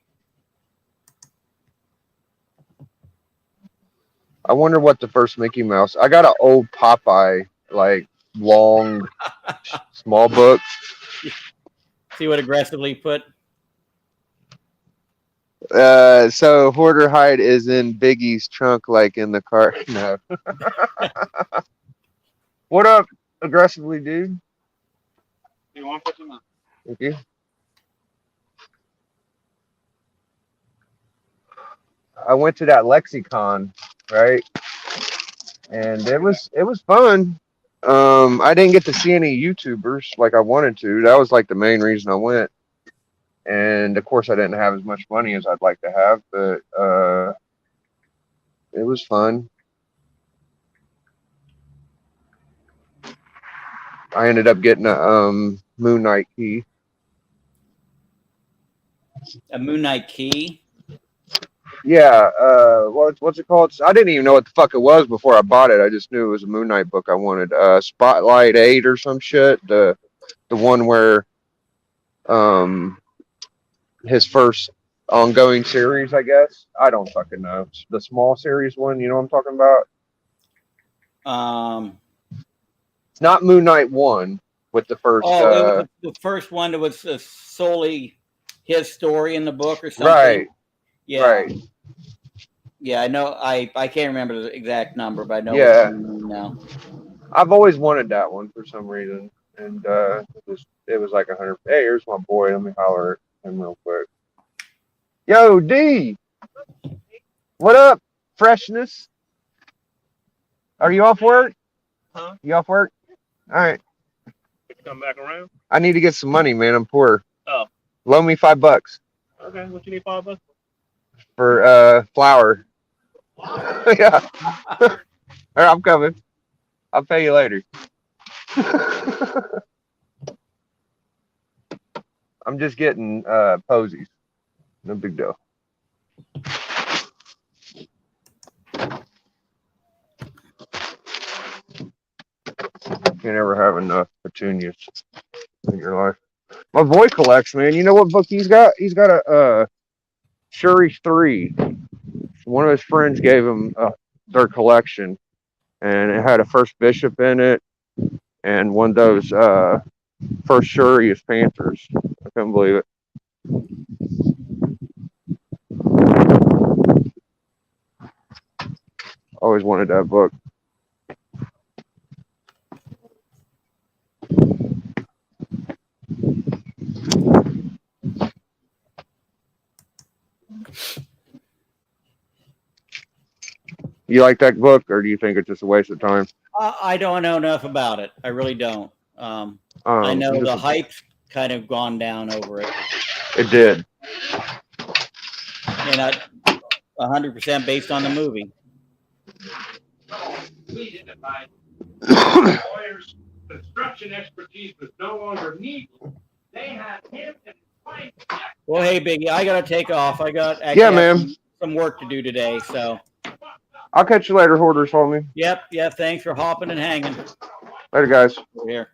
I wonder what the first Mickey Mouse. I got an old Popeye, like long, small book. See what aggressively put? So Hoarder Hide is in Biggie's trunk, like in the car. No. What up, aggressively, dude? You want to put them on? Thank you. I went to that Lexicon, right? And it was fun. I didn't get to see any YouTubers like I wanted to. That was like the main reason I went. And of course I didn't have as much money as I'd like to have, but it was fun. I ended up getting a Moon Knight key. A Moon Knight key? Yeah, what's it called? I didn't even know what the fuck it was before I bought it. I just knew it was a Moon Knight book I wanted. Spotlight 8 or some shit. The one where his first ongoing series, I guess. I don't fucking know. The small series one, you know what I'm talking about? It's not Moon Knight 1 with the first. It was the first one that was solely his story in the book or something. Right. Yeah. Right. Yeah, I know. I can't remember the exact number, but I know. Yeah. What you mean now. I've always wanted that one for some reason, and it was like 100. Hey, here's my boy. Let me holler at him real quick. Yo, D. What up, freshness? Are you off work? Huh? You off work? All right. Come back around? I need to get some money, man. I'm poor. Oh. Loan me $5 Okay, what you need $5 for flour. Yeah. All right, I'm coming. I'll pay you later. I'm just getting posies. No big deal. You never have enough petunias in your life. My boy collects, man. You know what book he's got? He's got a Shuri 3. One of his friends gave him their collection, and it had a first bishop in it, and one of those first Shuri as Panthers. I couldn't believe it. Always wanted that book. You like that book, or do you think it's just a waste of time? I don't know enough about it. I really don't. I know the hype's kind of gone down over it, It did. and 100% based on the movie. Lawyers' construction expertise was no longer needed. They had him and his wife. Well, hey, Biggie, I gotta take off. I got Yeah, man. some work to do today. So, I'll catch you later, hoarders, homie. yep. Thanks for hopping and hanging Later, guys. over here.